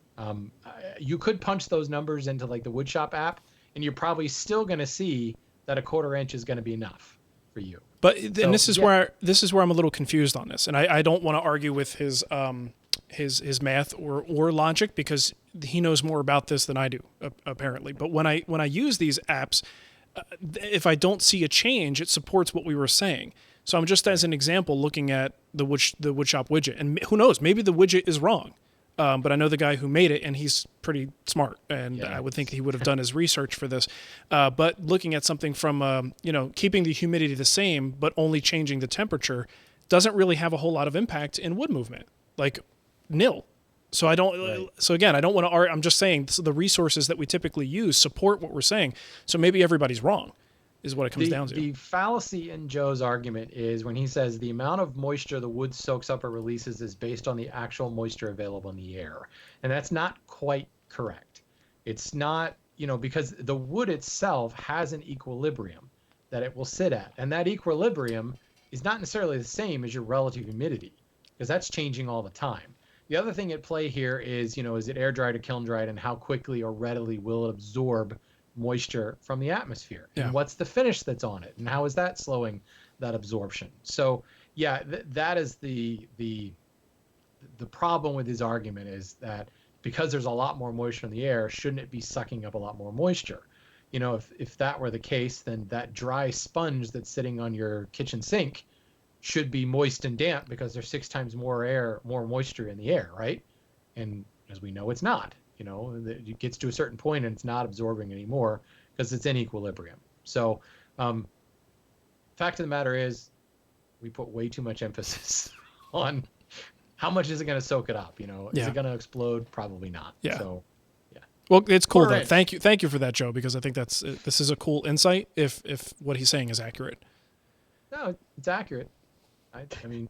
You could punch those numbers into like the woodshop app, and you're probably still going to see that a 1/4 inch is going to be enough for you. But and this is where I'm a little confused on this, and I don't want to argue with his math or logic, because he knows more about this than I do apparently. But when I use these apps, if I don't see a change, it supports what we were saying. So I'm just, as an example, looking at the woodshop widget, and who knows, maybe the widget is wrong. But I know the guy who made it, and he's pretty smart, and I would think he would have done his research for this. But looking at something from, keeping the humidity the same, but only changing the temperature, doesn't really have a whole lot of impact in wood movement, like nil. So I don't. Right. So again, I don't want to argue. I'm just saying the resources that we typically use support what we're saying. So maybe everybody's wrong, is what it comes down to. The fallacy in Joe's argument is when he says the amount of moisture the wood soaks up or releases is based on the actual moisture available in the air. And that's not quite correct. It's not, because the wood itself has an equilibrium that it will sit at. And that equilibrium is not necessarily the same as your relative humidity, because that's changing all the time. The other thing at play here is, is it air dried or kiln dried, and how quickly or readily will it absorb moisture from the atmosphere? Yeah. And what's the finish that's on it, and how is that slowing that absorption? So yeah, that is the problem with his argument, is that because there's a lot more moisture in the air, shouldn't it be sucking up a lot more moisture? If that were the case, then that dry sponge that's sitting on your kitchen sink should be moist and damp, because there's 6 times more moisture in the air, right? And as we know, it's not. It gets to a certain point and it's not absorbing anymore because it's in equilibrium. So fact of the matter is, we put way too much emphasis on how much is it going to soak it up. Is it going to explode? Probably not. Yeah. So yeah. Well, it's cool though. Right. Thank you for that, Joe, because I think this is a cool insight if what he's saying is accurate. No, it's accurate. I mean,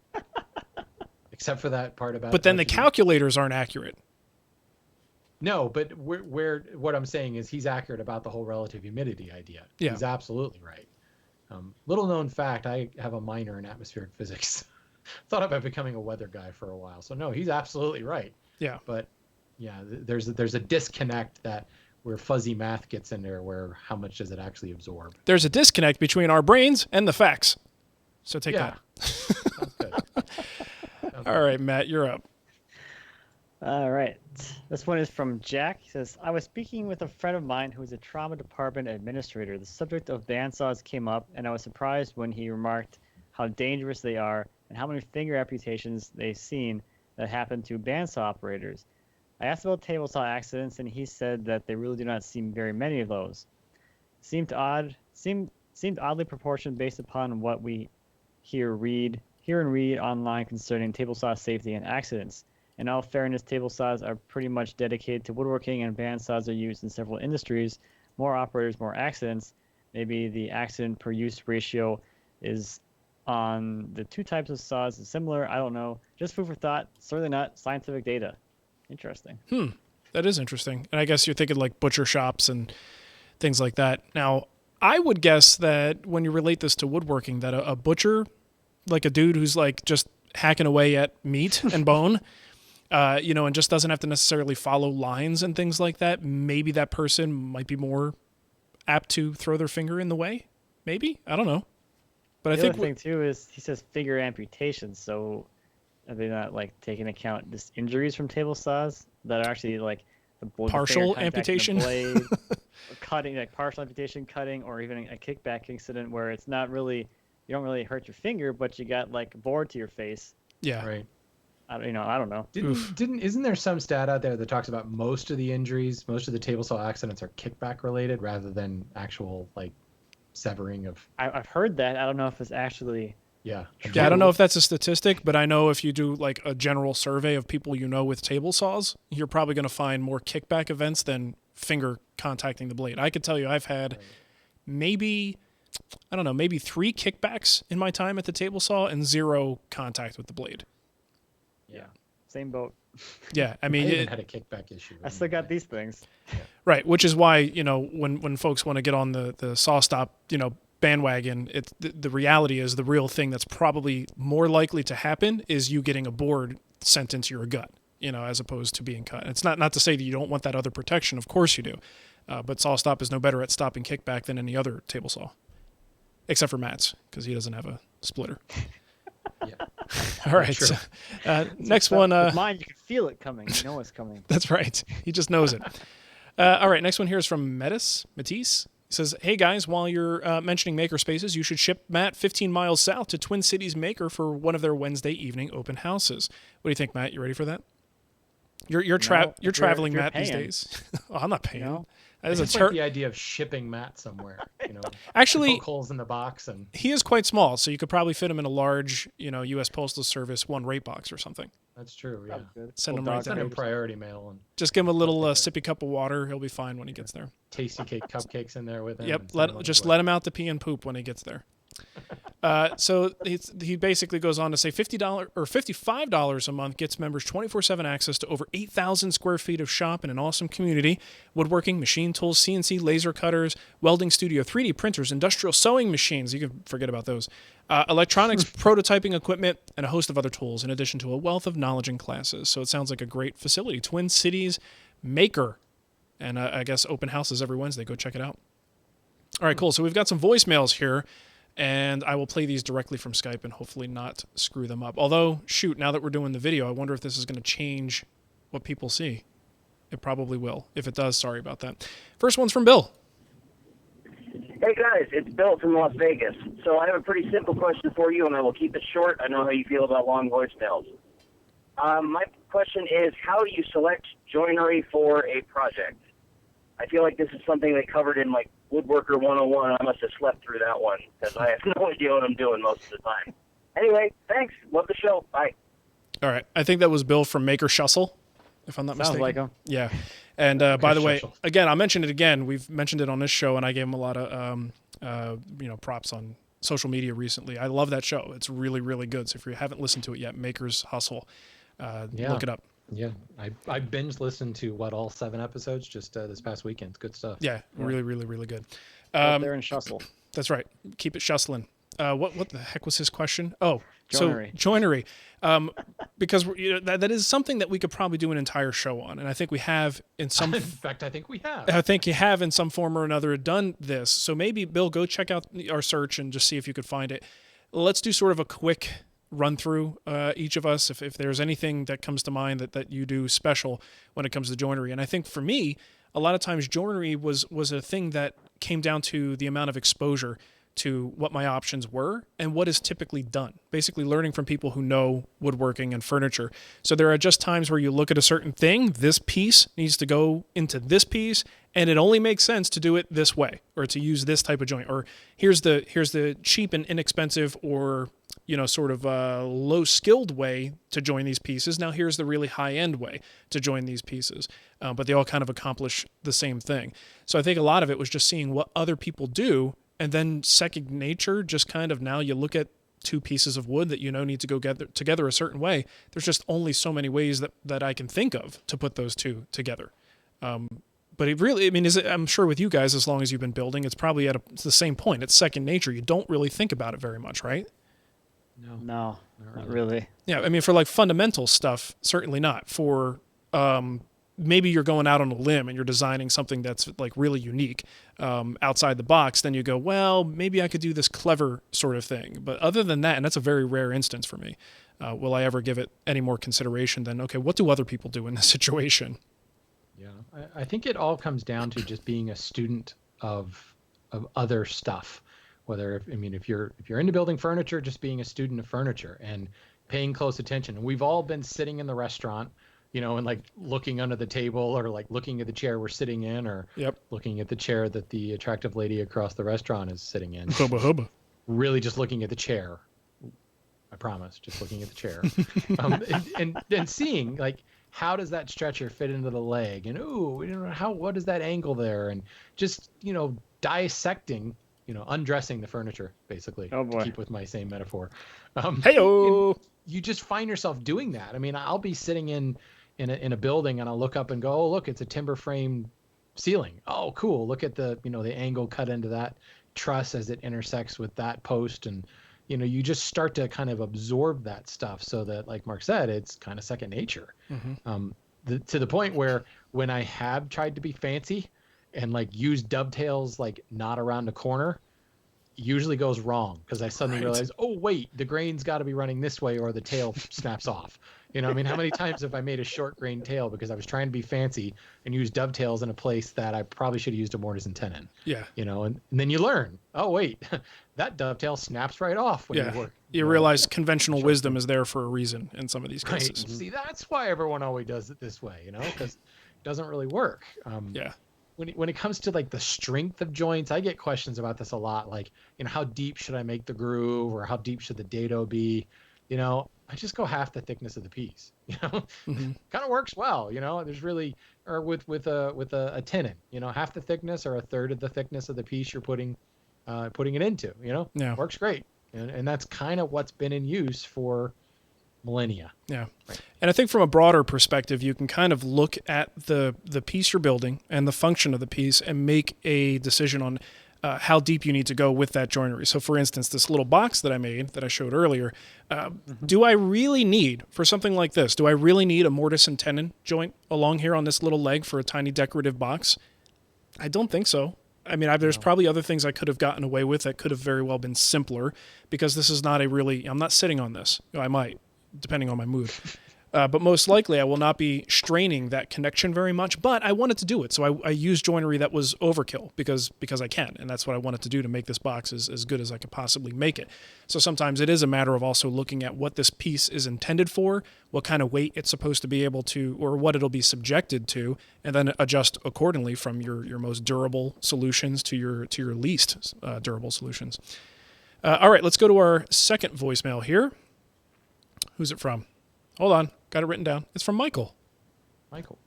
except for that part about. But then the calculators aren't accurate. No, but what I'm saying is he's accurate about the whole relative humidity idea. Yeah. He's absolutely right. Little known fact, I have a minor in atmospheric physics. Thought about becoming a weather guy for a while. So no, he's absolutely right. Yeah. But yeah, there's a disconnect that where fuzzy math gets in there, where how much does it actually absorb? There's a disconnect between our brains and the facts. So take that. Sounds good. All right, Matt, you're up. All right. This one is from Jack. He says, I was speaking with a friend of mine who is a trauma department administrator. The subject of bandsaws came up, and I was surprised when he remarked how dangerous they are and how many finger amputations they've seen that happen to bandsaw operators. I asked about table saw accidents, and he said that they really do not seem very many of those. Seemed oddly proportioned based upon what we hear and read online concerning table saw safety and accidents. In all fairness, table saws are pretty much dedicated to woodworking, and bandsaws are used in several industries. More operators, more accidents. Maybe the accident per use ratio is on the 2 types of saws is similar. I don't know. Just food for thought. Certainly not scientific data. Interesting. That is interesting. And I guess you're thinking like butcher shops and things like that. Now, I would guess that when you relate this to woodworking, that a butcher, like a dude who's like just hacking away at meat and bone, and just doesn't have to necessarily follow lines and things like that, maybe that person might be more apt to throw their finger in the way. Maybe, I don't know. But I think the thing too is he says finger amputations, so are they not like taking account just injuries from table saws that are actually like the partial amputation, the blade, cutting, like partial amputation, cutting, or even a kickback incident where it's not really, you don't really hurt your finger, but you got like a board to your face. Yeah. Right. I don't know. Isn't there some stat out there that talks about most of the injuries, most of the table saw accidents are kickback related rather than actual like severing of? I've heard that. I don't know if it's actually. Yeah. Yeah, I don't know if that's a statistic, but I know if you do like a general survey of people with table saws, you're probably going to find more kickback events than finger contacting the blade. I could tell you I've had maybe 3 kickbacks in my time at the table saw and 0 contact with the blade. Yeah. Same boat. Yeah, I mean, I even had a kickback issue. I still got these things. Right, which is why, when folks want to get on the saw stop, bandwagon, the reality is the real thing that's probably more likely to happen is you getting a board sent into your gut, as opposed to being cut. It's not to say that you don't want that other protection. Of course you do. But saw stop is no better at stopping kickback than any other table saw, except for Matt's, because he doesn't have a splitter. Yeah. All right. So, next one. With mine, you can feel it coming. You know it's coming. That's right. He just knows it. All right. Next one here is from Metis. He says, hey guys, while you're mentioning maker spaces, you should ship Matt 15 miles south to Twin Cities Maker for one of their Wednesday evening open houses. What do you think, Matt? You ready for that? You're traveling, Matt, these days. Oh, I'm not paying. No. I just like the idea of shipping Matt somewhere. Actually, poke holes in the box, and he is quite small, so you could probably fit him in a large, U.S. Postal Service one rate box or something. That's true. Yeah. Send him right Send there. him priority mail and just give him a little sippy cup of water. He'll be fine when he gets there. Tasty cake cupcakes in there with him. Yep. Let him out to pee and poop when he gets there. So he basically goes on to say $50 or $55 a month gets members 24/7 access to over 8,000 square feet of shop in an awesome community: woodworking, machine tools, CNC laser cutters, welding studio, 3D printers, industrial sewing machines. You can forget about those. Electronics, prototyping equipment, and a host of other tools, in addition to a wealth of knowledge and classes. So it sounds like a great facility. Twin Cities Maker. And I guess open houses every Wednesday. Go check it out. All right, cool. So we've got some voicemails here, and I will play these directly from Skype and hopefully not screw them up. Although, shoot, now that we're doing the video, I wonder if this is going to change what people see. It probably will. If it does, sorry about that. First one's from Bill. Hey guys, it's Bill from Las Vegas. So I have a pretty simple question for you, and I will keep it short. I know how you feel about long voicemails. My question is, how do you select joinery for a project? I feel like this is something they covered in like Woodworker 101. I must have slept through that one because I have no idea what I'm doing most of the time. Anyway, thanks. Love the show. Bye. All right. I think that was Bill from Maker Shussle, if I'm not mistaken. Sounds like him. Yeah. And by the way, again, I'll mention it again. We've mentioned it on this show, and I gave him a lot of props on social media recently. I love that show. It's really, really good. So if you haven't listened to it yet, Maker's Hustle, look it up. Yeah, I binge listened to all 7 episodes just this past weekend. It's good stuff. Yeah, really, really, really good. There in Shussle. That's right. Keep it shussling. What the heck was his question? Oh, joinery. So joinery. Because that is something that we could probably do an entire show on, and I think we have in some. In fact, I think we have. I think you have in some form or another done this. So maybe Bill, go check out our search and just see if you could find it. Let's do sort of a quick run through each of us if there's anything that comes to mind that you do special when it comes to joinery. And I think for me, a lot of times joinery was a thing that came down to the amount of exposure to what my options were and what is typically done. Basically learning from people who know woodworking and furniture. So there are just times where you look at a certain thing, this piece needs to go into this piece, and it only makes sense to do it this way, or to use this type of joint, or here's the cheap and inexpensive or sort of a low-skilled way to join these pieces. Now here's the really high-end way to join these pieces. But they all kind of accomplish the same thing. So I think a lot of it was just seeing what other people do, and then second nature, just kind of now you look at 2 pieces of wood that need to go together a certain way. There's just only so many ways that I can think of to put those 2 together. But it really, I mean, I'm sure with you guys, as long as you've been building, it's probably it's the same point. It's second nature. You don't really think about it very much, right? No, not really. Yeah, I mean, for like fundamental stuff, certainly not. For maybe you're going out on a limb and you're designing something that's like really unique outside the box, then you go, well, maybe I could do this clever sort of thing. But other than that, and that's a very rare instance for me, will I ever give it any more consideration than, okay, what do other people do in this situation? Yeah, I think it all comes down to just being a student of other stuff. Whether if you're into building furniture, just being a student of furniture and paying close attention. And we've all been sitting in the restaurant, and like looking under the table or like looking at the chair we're sitting in, or looking at the chair that the attractive lady across the restaurant is sitting in. Hubba hubba. Really just looking at the chair. I promise, just looking at the chair. and seeing like, how does that stretcher fit into the leg? And what is that angle there? And just, dissecting, undressing the furniture, basically. Oh boy. To keep with my same metaphor. Heyo! You just find yourself doing that. I mean, I'll be sitting in a building and I'll look up and go, oh, look, it's a timber frame ceiling. Oh, cool. Look at the, the angle cut into that truss as it intersects with that post. And, you just start to kind of absorb that stuff so that, like Marc said, it's kind of second nature. Mm-hmm. To the point where when I have tried to be fancy and like use dovetails like not around the corner, usually goes wrong because I suddenly realize, oh wait, the grain's got to be running this way or the tail snaps off. How many times have I made a short grain tail because I was trying to be fancy and use dovetails in a place that I probably should have used a mortise and tenon. Yeah. And then you learn, oh wait, that dovetail snaps right off when you work. You realize conventional wisdom is there for a reason in some of these cases. Right. See, that's why everyone always does it this way, because it doesn't really work. When it comes to like the strength of joints, I get questions about this a lot. Like, how deep should I make the groove, or how deep should the dado be? I just go half the thickness of the piece. Kind of works well. There's really, or with a tenon, half the thickness or a third of the thickness of the piece you're putting it into. Works great, and that's kind of what's been in use for millennia. Yeah. Right. And I think from a broader perspective, you can kind of look at the piece you're building and the function of the piece and make a decision on how deep you need to go with that joinery. So for instance, this little box that I made that I showed earlier, do I really need, for something like this, do I really need a mortise and tenon joint along here on this little leg for a tiny decorative box? I don't think so. I mean, there's probably other things I could have gotten away with that could have very well been simpler, because this is not I'm not sitting on this. I might, depending on my mood. But most likely I will not be straining that connection very much, but I wanted to do it. So I used joinery that was overkill because I can, and that's what I wanted to do to make this box as good as I could possibly make it. So sometimes it is a matter of also looking at what this piece is intended for, what kind of weight it's supposed to be able to, or what it'll be subjected to, and then adjust accordingly from your most durable solutions to your least durable solutions. All right, let's go to our second voicemail here. Who's it from? Hold on. Got it written down. It's from Michael. Michael.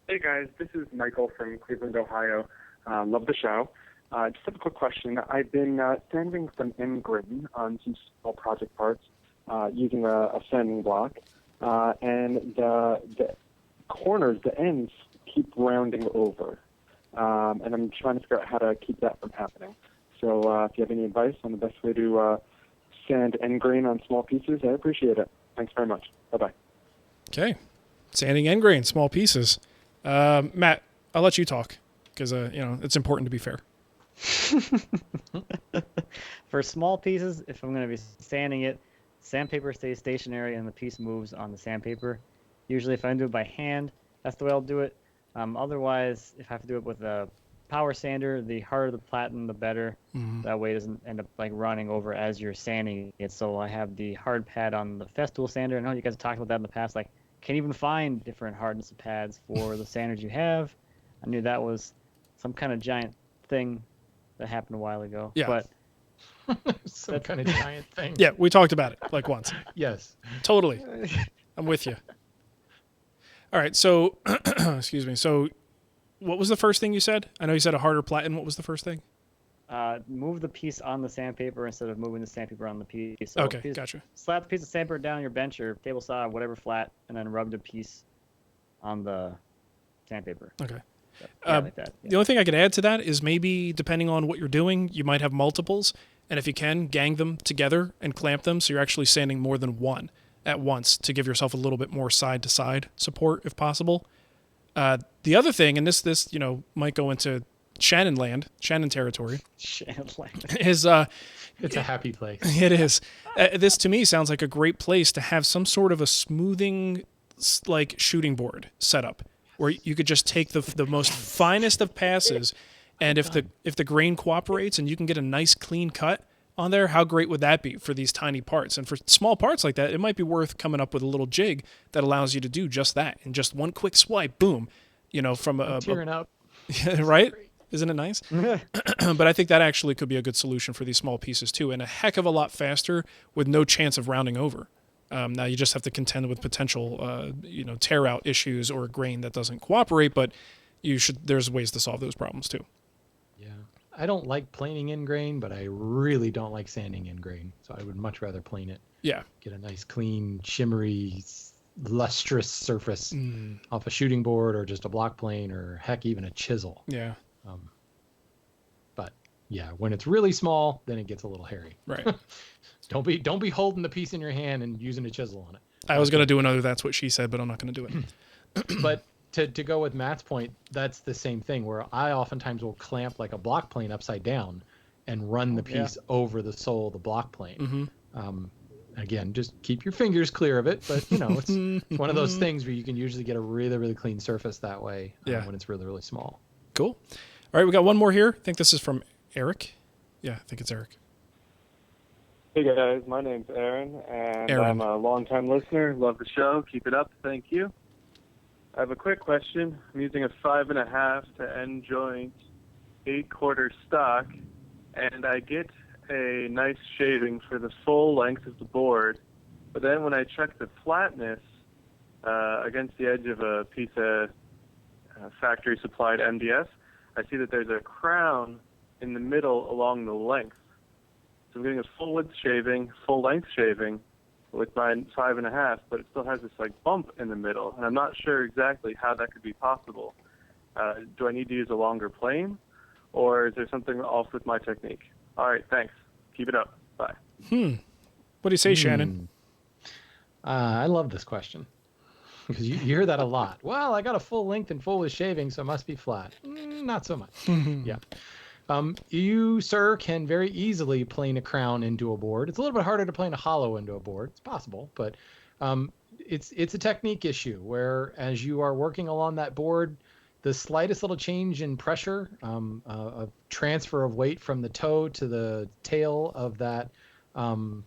Hey, guys. This is Michael from Cleveland, Ohio. Love the show. Just have a quick question. I've been sanding some end grain on some small project parts using a sanding block. And the corners, the ends, keep rounding over. And I'm trying to figure out how to keep that from happening. So if you have any advice on the best way to sand end grain on small pieces, I appreciate it. Thanks very much. Bye-bye. Okay. Sanding end grain, small pieces. Matt, I'll let you talk because, it's important to be fair. For small pieces, if I'm going to be sanding it, sandpaper stays stationary and the piece moves on the sandpaper. Usually if I do it by hand, that's the way I'll do it. Otherwise, if I have to do it with a power sander, the harder the platen, the better. Mm-hmm. That way it doesn't end up like running over as you're sanding it. So I have the hard pad on the Festool sander. I know you guys have talked about that in the past. Like, can't even find different hardness of pads for the sanders you have. I knew that was some kind of giant thing that happened a while ago. Yeah. But some kind of giant thing. Yeah, we talked about it like once. Yes. Totally. I'm with you. All right, so excuse me. So what was the first thing you said? I know you said a harder platen. What was the first thing? Move the piece on the sandpaper instead of moving the sandpaper on the piece. So okay, gotcha. Slap the piece of sandpaper down on your bench or table saw, whatever flat, and then rub the piece on the sandpaper. Okay. So, yeah, like that. The only thing I could add to that is maybe depending on what you're doing, you might have multiples. And if you can, gang them together and clamp them so you're actually sanding more than one at once to give yourself a little bit more side-to-side support if possible. The other thing, and this might go into Shannon territory, is it's a happy place. It is. This to me sounds like a great place to have some sort of a smoothing like shooting board setup where you could just take the most finest of passes, and if the grain cooperates and you can get a nice clean cut on there, how great would that be for these tiny parts? And for small parts like that, it might be worth coming up with a little jig that allows you to do just that. And just one quick swipe, boom, from I'm tearing up. Right? Isn't it nice? But I think that actually could be a good solution for these small pieces too, and a heck of a lot faster with no chance of rounding over. Now you just have to contend with potential, tear out issues or grain that doesn't cooperate, but there's ways to solve those problems too. Yeah. I don't like planing in grain, but I really don't like sanding in grain. So I would much rather plane it. Yeah. Get a nice, clean, shimmery, lustrous surface off a shooting board or just a block plane or heck, even a chisel. Yeah. But yeah, when it's really small, then it gets a little hairy. Right. Don't be holding the piece in your hand and using a chisel on it. I was going to do another that's what she said, but I'm not going to do it. But to go with Matt's point, that's the same thing where I oftentimes will clamp like a block plane upside down and run the piece over the sole of the block plane. Again, just keep your fingers clear of it, but it's one of those things where you can usually get a really, really clean surface that way when it's really, really small. Cool. All right, we got one more here. I think this is from Eric. Yeah, I think it's Eric. Hey guys, my name's Erin, and I'm a longtime listener. Love the show. Keep it up. Thank you. I have a quick question. I'm using a 5.5 to end joint 8/4 stock, and I get a nice shaving for the full length of the board. But then when I check the flatness against the edge of a piece of factory supplied MDF, I see that there's a crown in the middle along the length. So I'm getting a full width shaving, full length shaving with my 5.5, but it still has this like bump in the middle, and I'm not sure exactly how that could be possible. Do I need to use a longer plane, or is there something off with my technique? All right, thanks. Keep it up. Bye. What do you say, Shannon? I love this question because you hear that a lot. Well, I got a full length and full width shaving, so it must be flat. Not so much. Yeah. You, sir, can very easily plane a crown into a board. It's a little bit harder to plane a hollow into a board. It's possible, but it's a technique issue where as you are working along that board, the slightest little change in pressure, a transfer of weight from the toe to the tail of that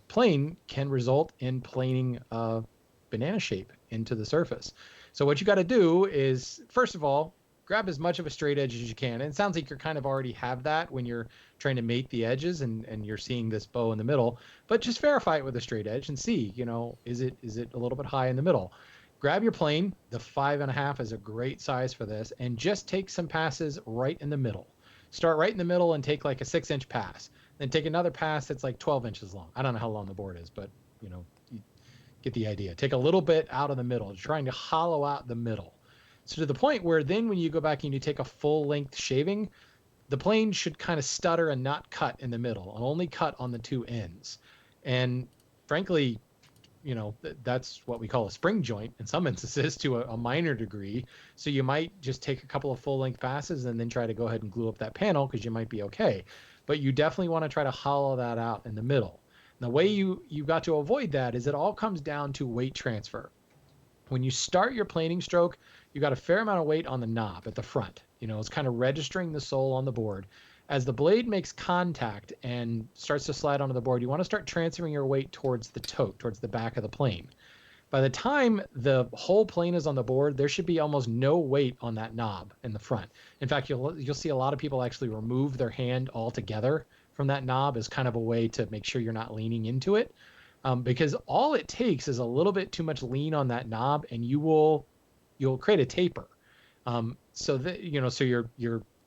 plane can result in planing a banana shape into the surface. So what you got to do is, first of all, grab as much of a straight edge as you can. And it sounds like you kind of already have that when you're trying to mate the edges and you're seeing this bow in the middle, but just verify it with a straight edge and see, is it a little bit high in the middle? Grab your plane. The 5.5 is a great size for this, and just take some passes right in the middle. Start right in the middle and take like a 6-inch pass. Then take another pass that's like 12 inches long. I don't know how long the board is, but you get the idea. Take a little bit out of the middle, trying to hollow out the middle. So to the point where then when you go back and you take a full length shaving, the plane should kind of stutter and not cut in the middle and only cut on the two ends. And frankly, that's what we call a spring joint in some instances to a minor degree. So you might just take a couple of full length passes and then try to go ahead and glue up that panel because you might be okay. But you definitely want to try to hollow that out in the middle. And the way you got to avoid that is it all comes down to weight transfer. When you start your planing stroke, you got a fair amount of weight on the knob at the front. It's kind of registering the sole on the board. As the blade makes contact and starts to slide onto the board, you want to start transferring your weight towards the tote, towards the back of the plane. By the time the whole plane is on the board, there should be almost no weight on that knob in the front. In fact, you'll see a lot of people actually remove their hand altogether from that knob as kind of a way to make sure you're not leaning into it. Because all it takes is a little bit too much lean on that knob, and you'll create a taper. So that so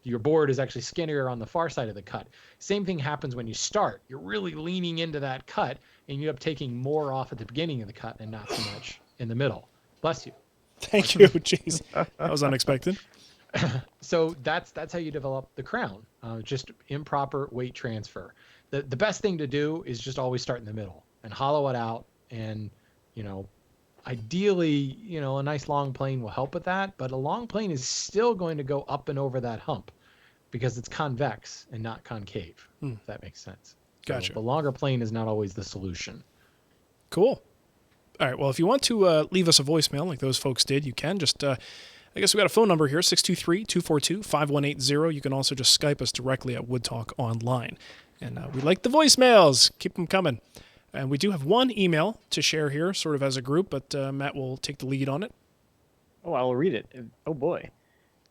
your board is actually skinnier on the far side of the cut. Same thing happens when you start. You're really leaning into that cut, and you end up taking more off at the beginning of the cut and not so much in the middle. Bless you. Thank you. Jeez, that was unexpected. So that's how you develop the crown. Just improper weight transfer. The best thing to do is just always start in the middle and hollow it out. And, ideally, a nice long plane will help with that. But a long plane is still going to go up and over that hump because it's convex and not concave, if that makes sense. Gotcha. So the longer plane is not always the solution. Cool. All right. Well, if you want to leave us a voicemail like those folks did, you can just, I guess we got a phone number here, 623-242-5180. You can also just Skype us directly at Wood Talk Online. And we like the voicemails. Keep them coming. And we do have one email to share here, sort of as a group, but Matt will take the lead on it. Oh, I'll read it. Oh, boy.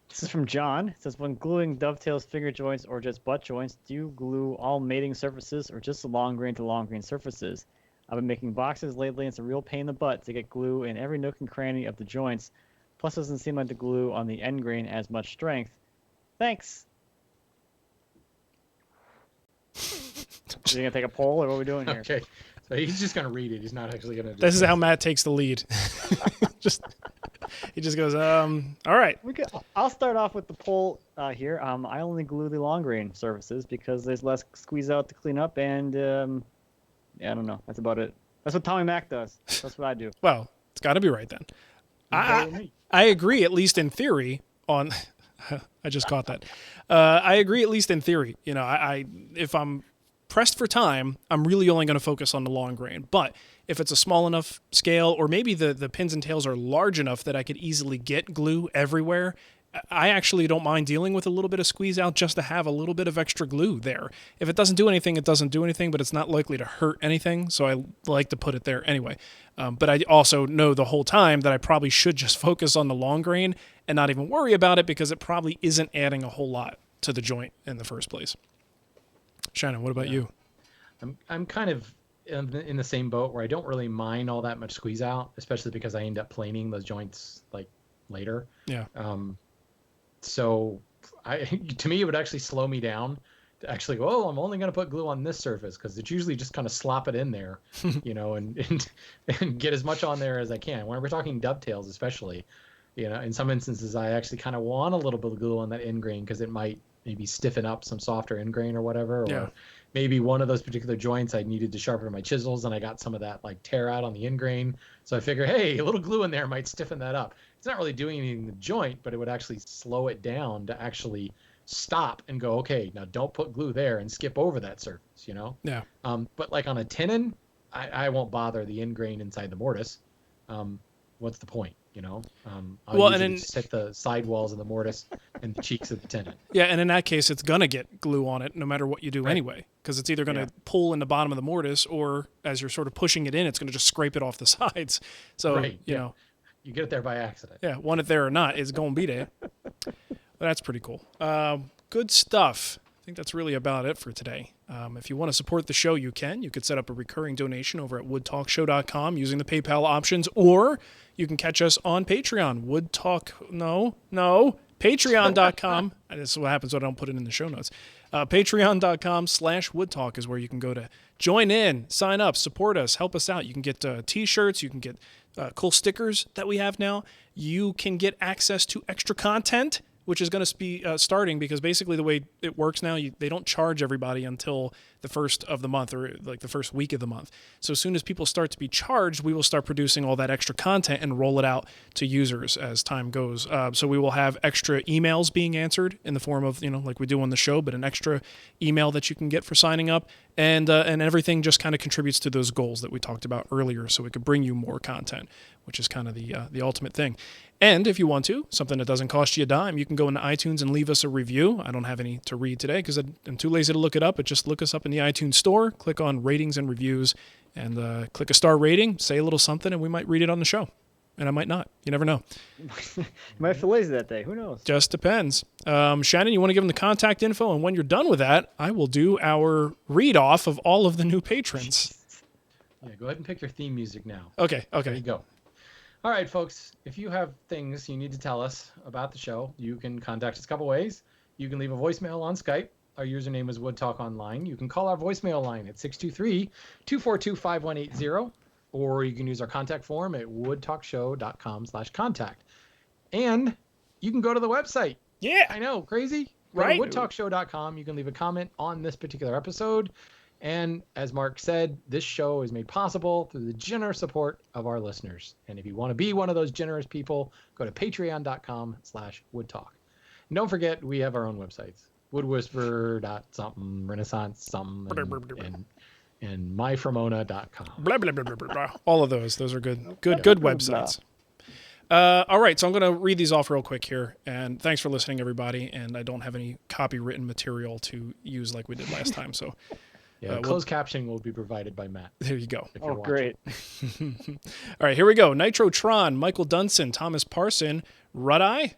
This is from John. It says, when gluing dovetails, finger joints, or just butt joints, do you glue all mating surfaces or just the long grain to long grain surfaces? I've been making boxes lately, and it's a real pain in the butt to get glue in every nook and cranny of the joints. Plus, it doesn't seem like the glue on the end grain has much strength. Thanks. Are you going to take a poll, or what are we doing here? Okay. So he's just going to read it. He's not actually going to. This is how Matt takes the lead. He just goes, all right. I'll start off with the poll here. I only glue the long grain surfaces because there's less squeeze out to clean up, and I don't know. That's about it. That's what Tommy Mac does. That's what I do. Well, it's got to be right then. I agree, at least in theory, on... I just caught that. I agree, at least in theory. If I'm pressed for time, I'm really only going to focus on the long grain. But if it's a small enough scale, or maybe the pins and tails are large enough that I could easily get glue everywhere, I actually don't mind dealing with a little bit of squeeze out just to have a little bit of extra glue there. If it doesn't do anything, it doesn't do anything, but it's not likely to hurt anything, so I like to put it there anyway. But I also know the whole time that I probably should just focus on the long grain and not even worry about it, because it probably isn't adding a whole lot to the joint in the first place. Shannon, what about you? I'm kind of in the same boat where I don't really mind all that much squeeze out, especially because I end up planing those joints like later. Yeah. So to me, it would actually slow me down to actually go, oh, I'm only going to put glue on this surface, because it's usually just kind of slop it in there, and get as much on there as I can. When we're talking dovetails, especially, in some instances, I actually kind of want a little bit of glue on that end grain because it might maybe stiffen up some softer end grain or whatever. Or maybe one of those particular joints I needed to sharpen my chisels, and I got some of that like tear out on the end grain. So I figure, hey, a little glue in there might stiffen that up. It's not really doing anything to the joint, but it would actually slow it down to actually stop and go, okay, now don't put glue there and skip over that surface, Yeah. But like on a tenon, I won't bother the end grain inside the mortise. What's the point, I'll usually just hit the sidewalls of the mortise and the cheeks of the tenon. Yeah, and in that case, it's going to get glue on it no matter what you do anyway, because it's either going to pull in the bottom of the mortise, or as you're sort of pushing it in, it's going to just scrape it off the sides. So, you know. You get it there by accident. Yeah, want it there or not, it's going to be there. Well, that's pretty cool. Good stuff. I think that's really about it for today. If you want to support the show, you can. You could set up a recurring donation over at woodtalkshow.com using the PayPal options, or you can catch us on Patreon. Patreon.com. This is what happens when I don't put it in the show notes. Patreon.com/woodtalk is where you can go to join in, sign up, support us, help us out. You can get t-shirts. You can get cool stickers that we have now. You can get access to extra content, which is going to be starting, because basically the way it works now, they don't charge everybody until the first of the month, or like the first week of the month. So as soon as people start to be charged, we will start producing all that extra content and roll it out to users as time goes. So we will have extra emails being answered in the form of, like we do on the show, but an extra email that you can get for signing up, and everything just kind of contributes to those goals that we talked about earlier, so we could bring you more content, which is kind of the ultimate thing. And if you want to, something that doesn't cost you a dime, you can go into iTunes and leave us a review. I don't have any to read today because I'm too lazy to look it up, but just look us up in the iTunes store, click on ratings and reviews, and click a star rating, say a little something, and we might read it on the show. And I might not. You never know. You might feel lazy that day. Who knows? Just depends. Shannon, you want to give them the contact info? And when you're done with that, I will do our read-off of all of the new patrons. Yeah, go ahead and pick your theme music now. Okay. There you go. All right, folks, if you have things you need to tell us about the show, you can contact us a couple ways. You can leave a voicemail on Skype. Our username is WoodTalk Online. You can call our voicemail line at 623-242-5180. or you can use our contact form at woodtalkshow.com/contact. And you can go to the website. Yeah. I know, crazy. Right? Go to woodtalkshow.com. You can leave a comment on this particular episode. And as Marc said, this show is made possible through the generous support of our listeners. And if you want to be one of those generous people, go to patreon.com/woodtalk. And don't forget, we have our own websites. Woodwhisperer.something, Renaissance something, and myfromona.com. Blah, blah, blah, blah, blah, blah. All of those. Those are good websites. All right, so I'm going to read these off real quick here. And thanks for listening, everybody. And I don't have any copywritten material to use like we did last time. So closed captioning will be provided by Matt. There you go. Oh, great. All right, here we go. Nitrotron, Michael Dunson, Thomas Parson, Rudy,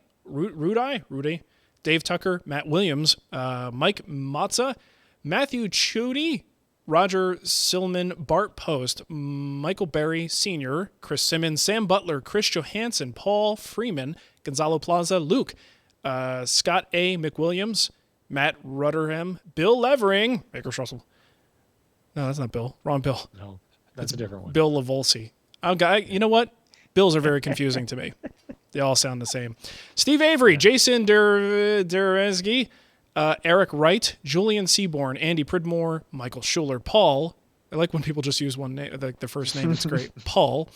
Dave Tucker, Matt Williams, Mike Matza, Matthew Chudy, Roger Silman, Bart Post, Michael Berry Sr., Chris Simmons, Sam Butler, Chris Johansson, Paul Freeman, Gonzalo Plaza, Luke, Scott A. McWilliams, Matt Rutherham, Bill Levering, Baker Russell. No, that's not Bill. Wrong Bill. No, that's a different one. Bill Lavolsi. You know what? Bills are very confusing to me. They all sound the same. Steve Avery, Jason Derezgi, Eric Wright, Julian Seaborn, Andy Pridmore, Michael Schuler, Paul. I like when people just use one name, like the first name. It's great. Paul.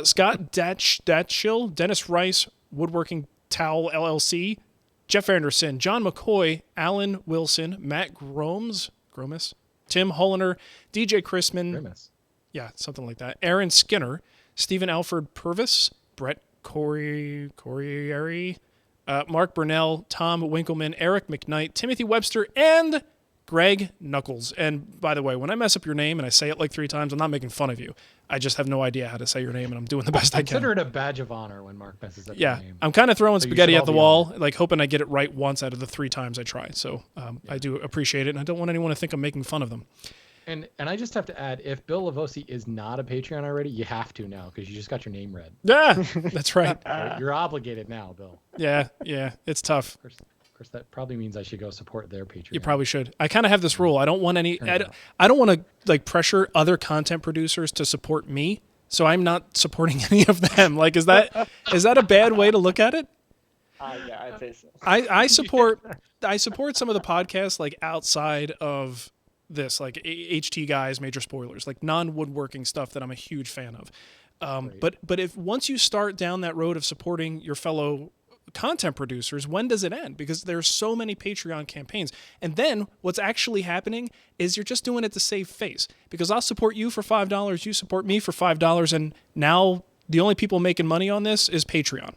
Scott Datchill, Dennis Rice, Woodworking Towel LLC, Jeff Anderson, John McCoy, Alan Wilson, Matt Gromes, Tim Holliner, DJ Chrisman. Grimace. Yeah, something like that. Aaron Skinner, Stephen Alford Purvis, Brett Corrieri, Mark Burnell, Tom Winkleman, Eric McKnight, Timothy Webster, and Greg Knuckles. And by the way, when I mess up your name and I say it like 3 times, I'm not making fun of you. I just have no idea how to say your name, and I'm doing the best I can. Consider it a badge of honor when Marc messes up your name. I'm kind of throwing spaghetti at the wall, like hoping I get it right once out of the 3 times I try. So I do appreciate it, and I don't want anyone to think I'm making fun of them. And I just have to add, if Bill Lavosi is not a Patreon already, you have to now because you just got your name read. Yeah, that's right. You're obligated now, Bill. Yeah, it's tough. Of course, that probably means I should go support their Patreon. You probably should. I kind of have this rule. I don't want any. I don't want to like pressure other content producers to support me, so I'm not supporting any of them. Like, is that a bad way to look at it? Yeah, I'd say so. I support some of the podcasts like outside of this, like HT Guys, Major Spoilers, like non-woodworking stuff that I'm a huge fan of. But if once you start down that road of supporting your fellow content producers, when does it end? Because there's so many Patreon campaigns. And then what's actually happening is you're just doing it to save face. Because I'll support you for $5, you support me for $5, and now the only people making money on this is Patreon.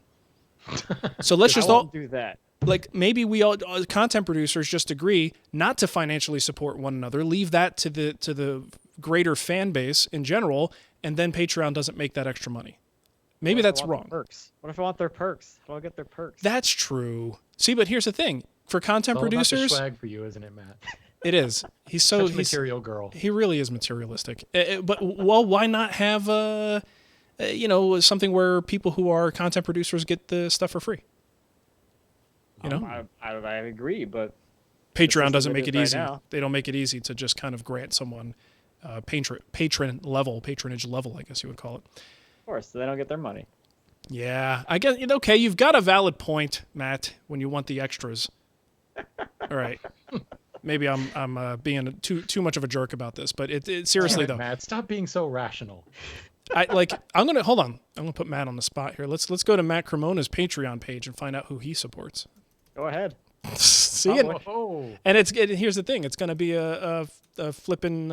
So let's just all do that. Like maybe we all content producers just agree not to financially support one another, leave that to the greater fan base in general, and then Patreon doesn't make that extra money. Maybe that's wrong. Perks. What if I want their perks? How do I get their perks? That's true. See, but here's the thing: for content producers, it's all about the swag for you, isn't it, Matt? It is. He's material girl. He really is materialistic. But why not have something where people who are content producers get the stuff for free? You know, I agree, but Patreon doesn't make it easy. Now. They don't make it easy to just kind of grant someone patronage level, I guess you would call it. Of course, so they don't get their money. Yeah, I guess. Okay, you've got a valid point, Matt. When you want the extras. All right, maybe I'm being too much of a jerk about this, but it seriously though. Matt, stop being so rational. I'm gonna hold on. I'm gonna put Matt on the spot here. Let's go to Matt Cremona's Patreon page and find out who he supports. Go ahead. See it, and here's the thing: it's going to be a flipping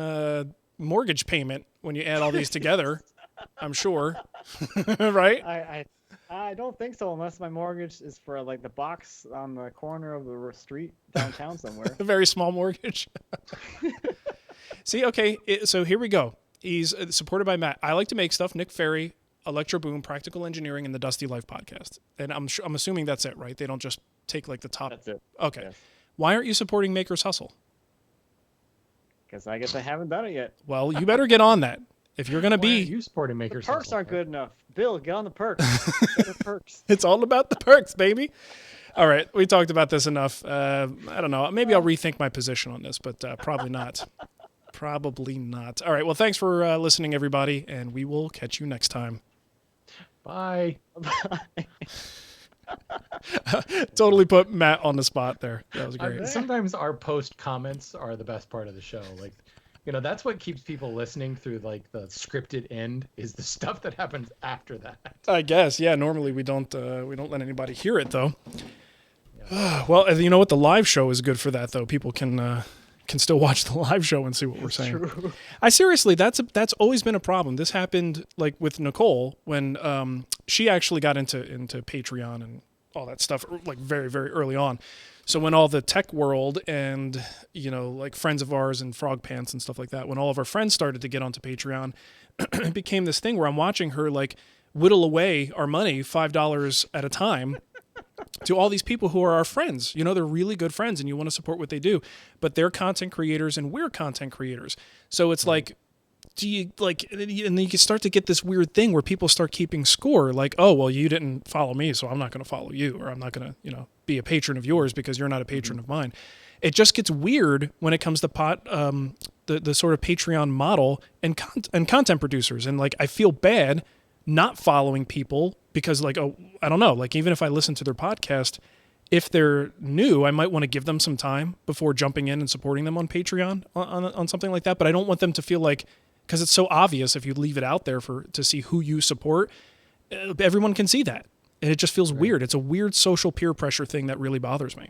mortgage payment when you add all these together. I'm sure, right? I don't think so, unless my mortgage is for like the box on the corner of the street downtown somewhere. A very small mortgage. See, okay, so here we go. He's supported by Matt. I like to make stuff. Nick Ferry, Electro Boom, Practical Engineering, and the Dusty Life podcast. And I'm assuming that's it, right? They don't just take like the top. That's it. Okay. Yes. Why aren't you supporting Maker's Hustle? Because I guess I haven't done it yet. Well, you better get on that. If you're going to be... you supporting Maker's Hustle? Perks aren't good enough. Bill, get on the perks. Get the perks. It's all about the perks, baby. All right. We talked about this enough. I don't know. Maybe I'll rethink my position on this, but probably not. Probably not. All right. Well, thanks for listening, everybody, and we will catch you next time. Bye. Totally put Matt on the spot there. That was great. Sometimes our post comments are the best part of the show. Like, that's what keeps people listening through like the scripted end is the stuff that happens after that. I guess. Yeah. Normally we don't let anybody hear it though. Yeah. Well, you know what? The live show is good for that though. People can still watch the live show and see what we're saying. True. I seriously, that's always been a problem. This happened like with Nicole when she actually got into Patreon and all that stuff like very, very early on. So when all the tech world and, like friends of ours and Frog Pants and stuff like that, when all of our friends started to get onto Patreon, it became this thing where I'm watching her like whittle away our money $5 at a time to all these people who are our friends. They're really good friends and you want to support what they do, but they're content creators and we're content creators. So it's like, do you like, and then you can start to get this weird thing where people start keeping score like, oh, well, you didn't follow me, so I'm not going to follow you, or I'm not going to, be a patron of yours because you're not a patron of mine. It just gets weird when it comes to the sort of Patreon model and content producers. And like, I feel bad not following people because like, oh, I don't know, like even if I listen to their podcast, if they're new, I might want to give them some time before jumping in and supporting them on Patreon on something like that. But I don't want them to feel like, because it's so obvious if you leave it out there to see who you support, everyone can see that. And it just feels weird. It's a weird social peer pressure thing that really bothers me.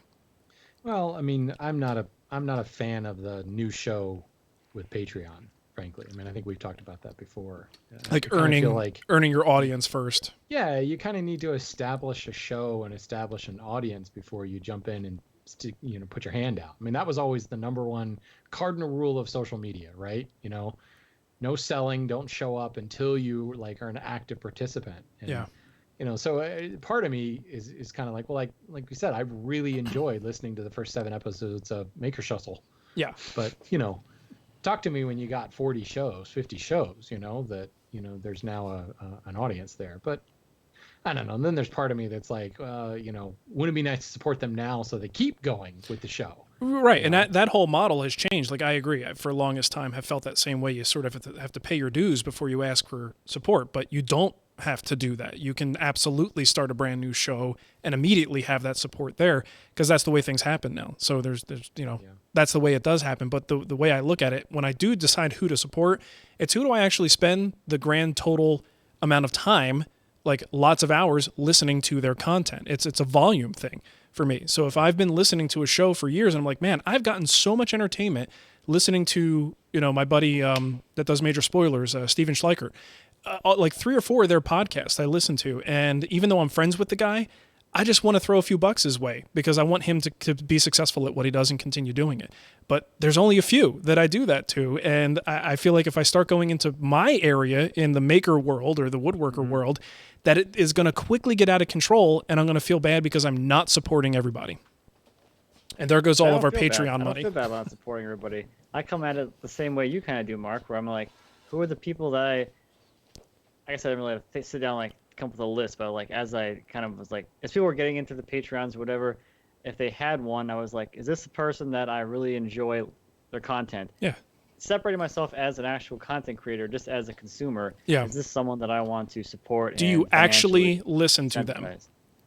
Well, I mean, I'm not a fan of the new show with Patreon, frankly. I mean, I think we've talked about that before. Like earning your audience first. Yeah, you kind of need to establish a show and establish an audience before you jump in and put your hand out. I mean, that was always the number one cardinal rule of social media, right? No selling, don't show up until you like are an active participant. And, yeah. So part of me is kind of like, well, like we said, I really enjoyed listening to the first 7 episodes of Maker Shuffle. Yeah. But, talk to me when you got 40 shows, 50 shows, that, there's now an audience there. But I don't know. And then there's part of me that's like, wouldn't it be nice to support them now so they keep going with the show? Right. And that whole model has changed. Like, I agree. I, for the longest time, have felt that same way. You sort of have to pay your dues before you ask for support, but you don't have to do that. You can absolutely start a brand new show and immediately have that support there because that's the way things happen now. So there's that's the way it does happen. But the way I look at it, when I do decide who to support, it's who do I actually spend the grand total amount of time, like lots of hours, listening to their content. It's a volume thing for me. So if I've been listening to a show for years and I'm like, man, I've gotten so much entertainment listening to, my buddy that does major spoilers, Steven Schleicher, like 3 or 4 of their podcasts I listen to. And even though I'm friends with the guy, I just want to throw a few bucks his way because I want him to be successful at what he does and continue doing it. But there's only a few that I do that to. And I feel like if I start going into my area in the maker world or the woodworker world, that it is going to quickly get out of control and I'm going to feel bad because I'm not supporting everybody. And there goes all of our Patreon money. I don't feel bad about supporting everybody. I come at it the same way you kind of do, Mark, where I'm like, who are the people that I guess I didn't really have to sit down and like come up with a list, but like as I kind of was like, as people were getting into the Patreons or whatever, if they had one, I was like, is this a person that I really enjoy their content? Yeah. Separating myself as an actual content creator, just as a consumer. Yeah. Is this someone that I want to support? Do you actually listen to them?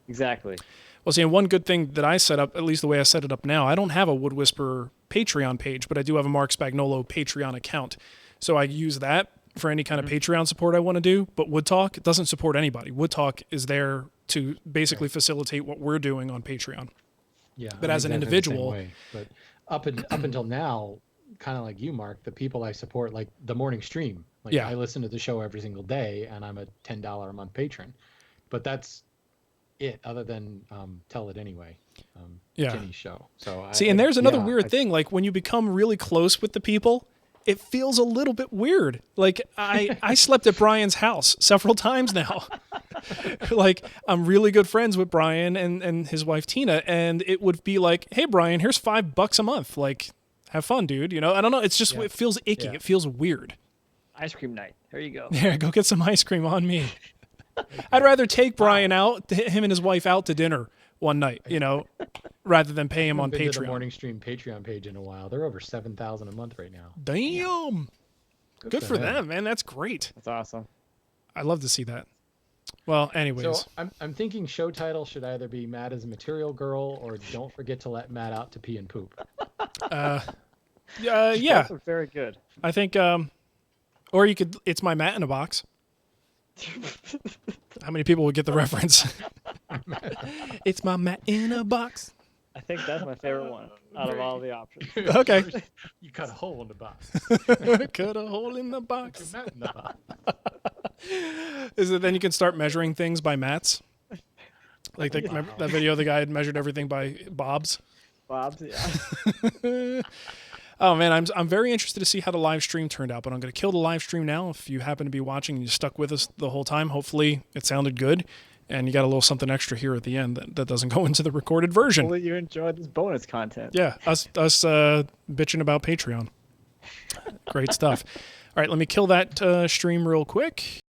Exactly. Well, see, and one good thing that I set up, at least the way I set it up now, I don't have a Wood Whisperer Patreon page, but I do have a Marc Spagnolo Patreon account. So I use that for any kind of Patreon support I want to do, but Wood Talk doesn't support anybody. Wood Talk is there to basically facilitate what we're doing on Patreon. Yeah. But as an individual, but up until now, kind of like you, Mark, the people I support, like the morning stream, like I listen to the show every single day and I'm a $10 a month patron, but that's it other than Tell It Anyway, Jenny's show. So and there's another weird thing, like when you become really close with the people, it feels a little bit weird. Like I slept at Brian's house several times now. Like I'm really good friends with Brian and his wife Tina, and it would be like, hey Brian, here's $5 a month. Like, have fun, dude. I don't know. It's just it feels icky. Yeah. It feels weird. Ice cream night. There you go. Yeah, go get some ice cream on me. I'd rather take Brian out, him and his wife out to dinner one night, rather than pay him on Been to the Patreon. Morning Stream Patreon page in a while. They're over 7,000 a month right now. Damn. Good for them, man. That's great. That's awesome. I love to see that. Well, anyways. So I'm thinking show title should either be Matt is a Material Girl or Don't Forget to Let Matt Out to Pee and Poop. Yeah. Those are very good. I think, or you could, it's my Matt in a box. How many people would get the reference? It's my Matt in a box. I think that's my favorite one out of all the options. Okay. You cut a hole in the box. Cut a hole in the box. Put Matt in the box. Is it then you can start measuring things by Matt's? Like remember that video, the guy had measured everything by Bob's. Bob's, yeah. Oh man, I'm very interested to see how the live stream turned out, but I'm going to kill the live stream now. If you happen to be watching and you stuck with us the whole time, hopefully it sounded good, and you got a little something extra here at the end that doesn't go into the recorded version. Hopefully you enjoyed this bonus content. Yeah, us bitching about Patreon. Great stuff. All right, let me kill that stream real quick.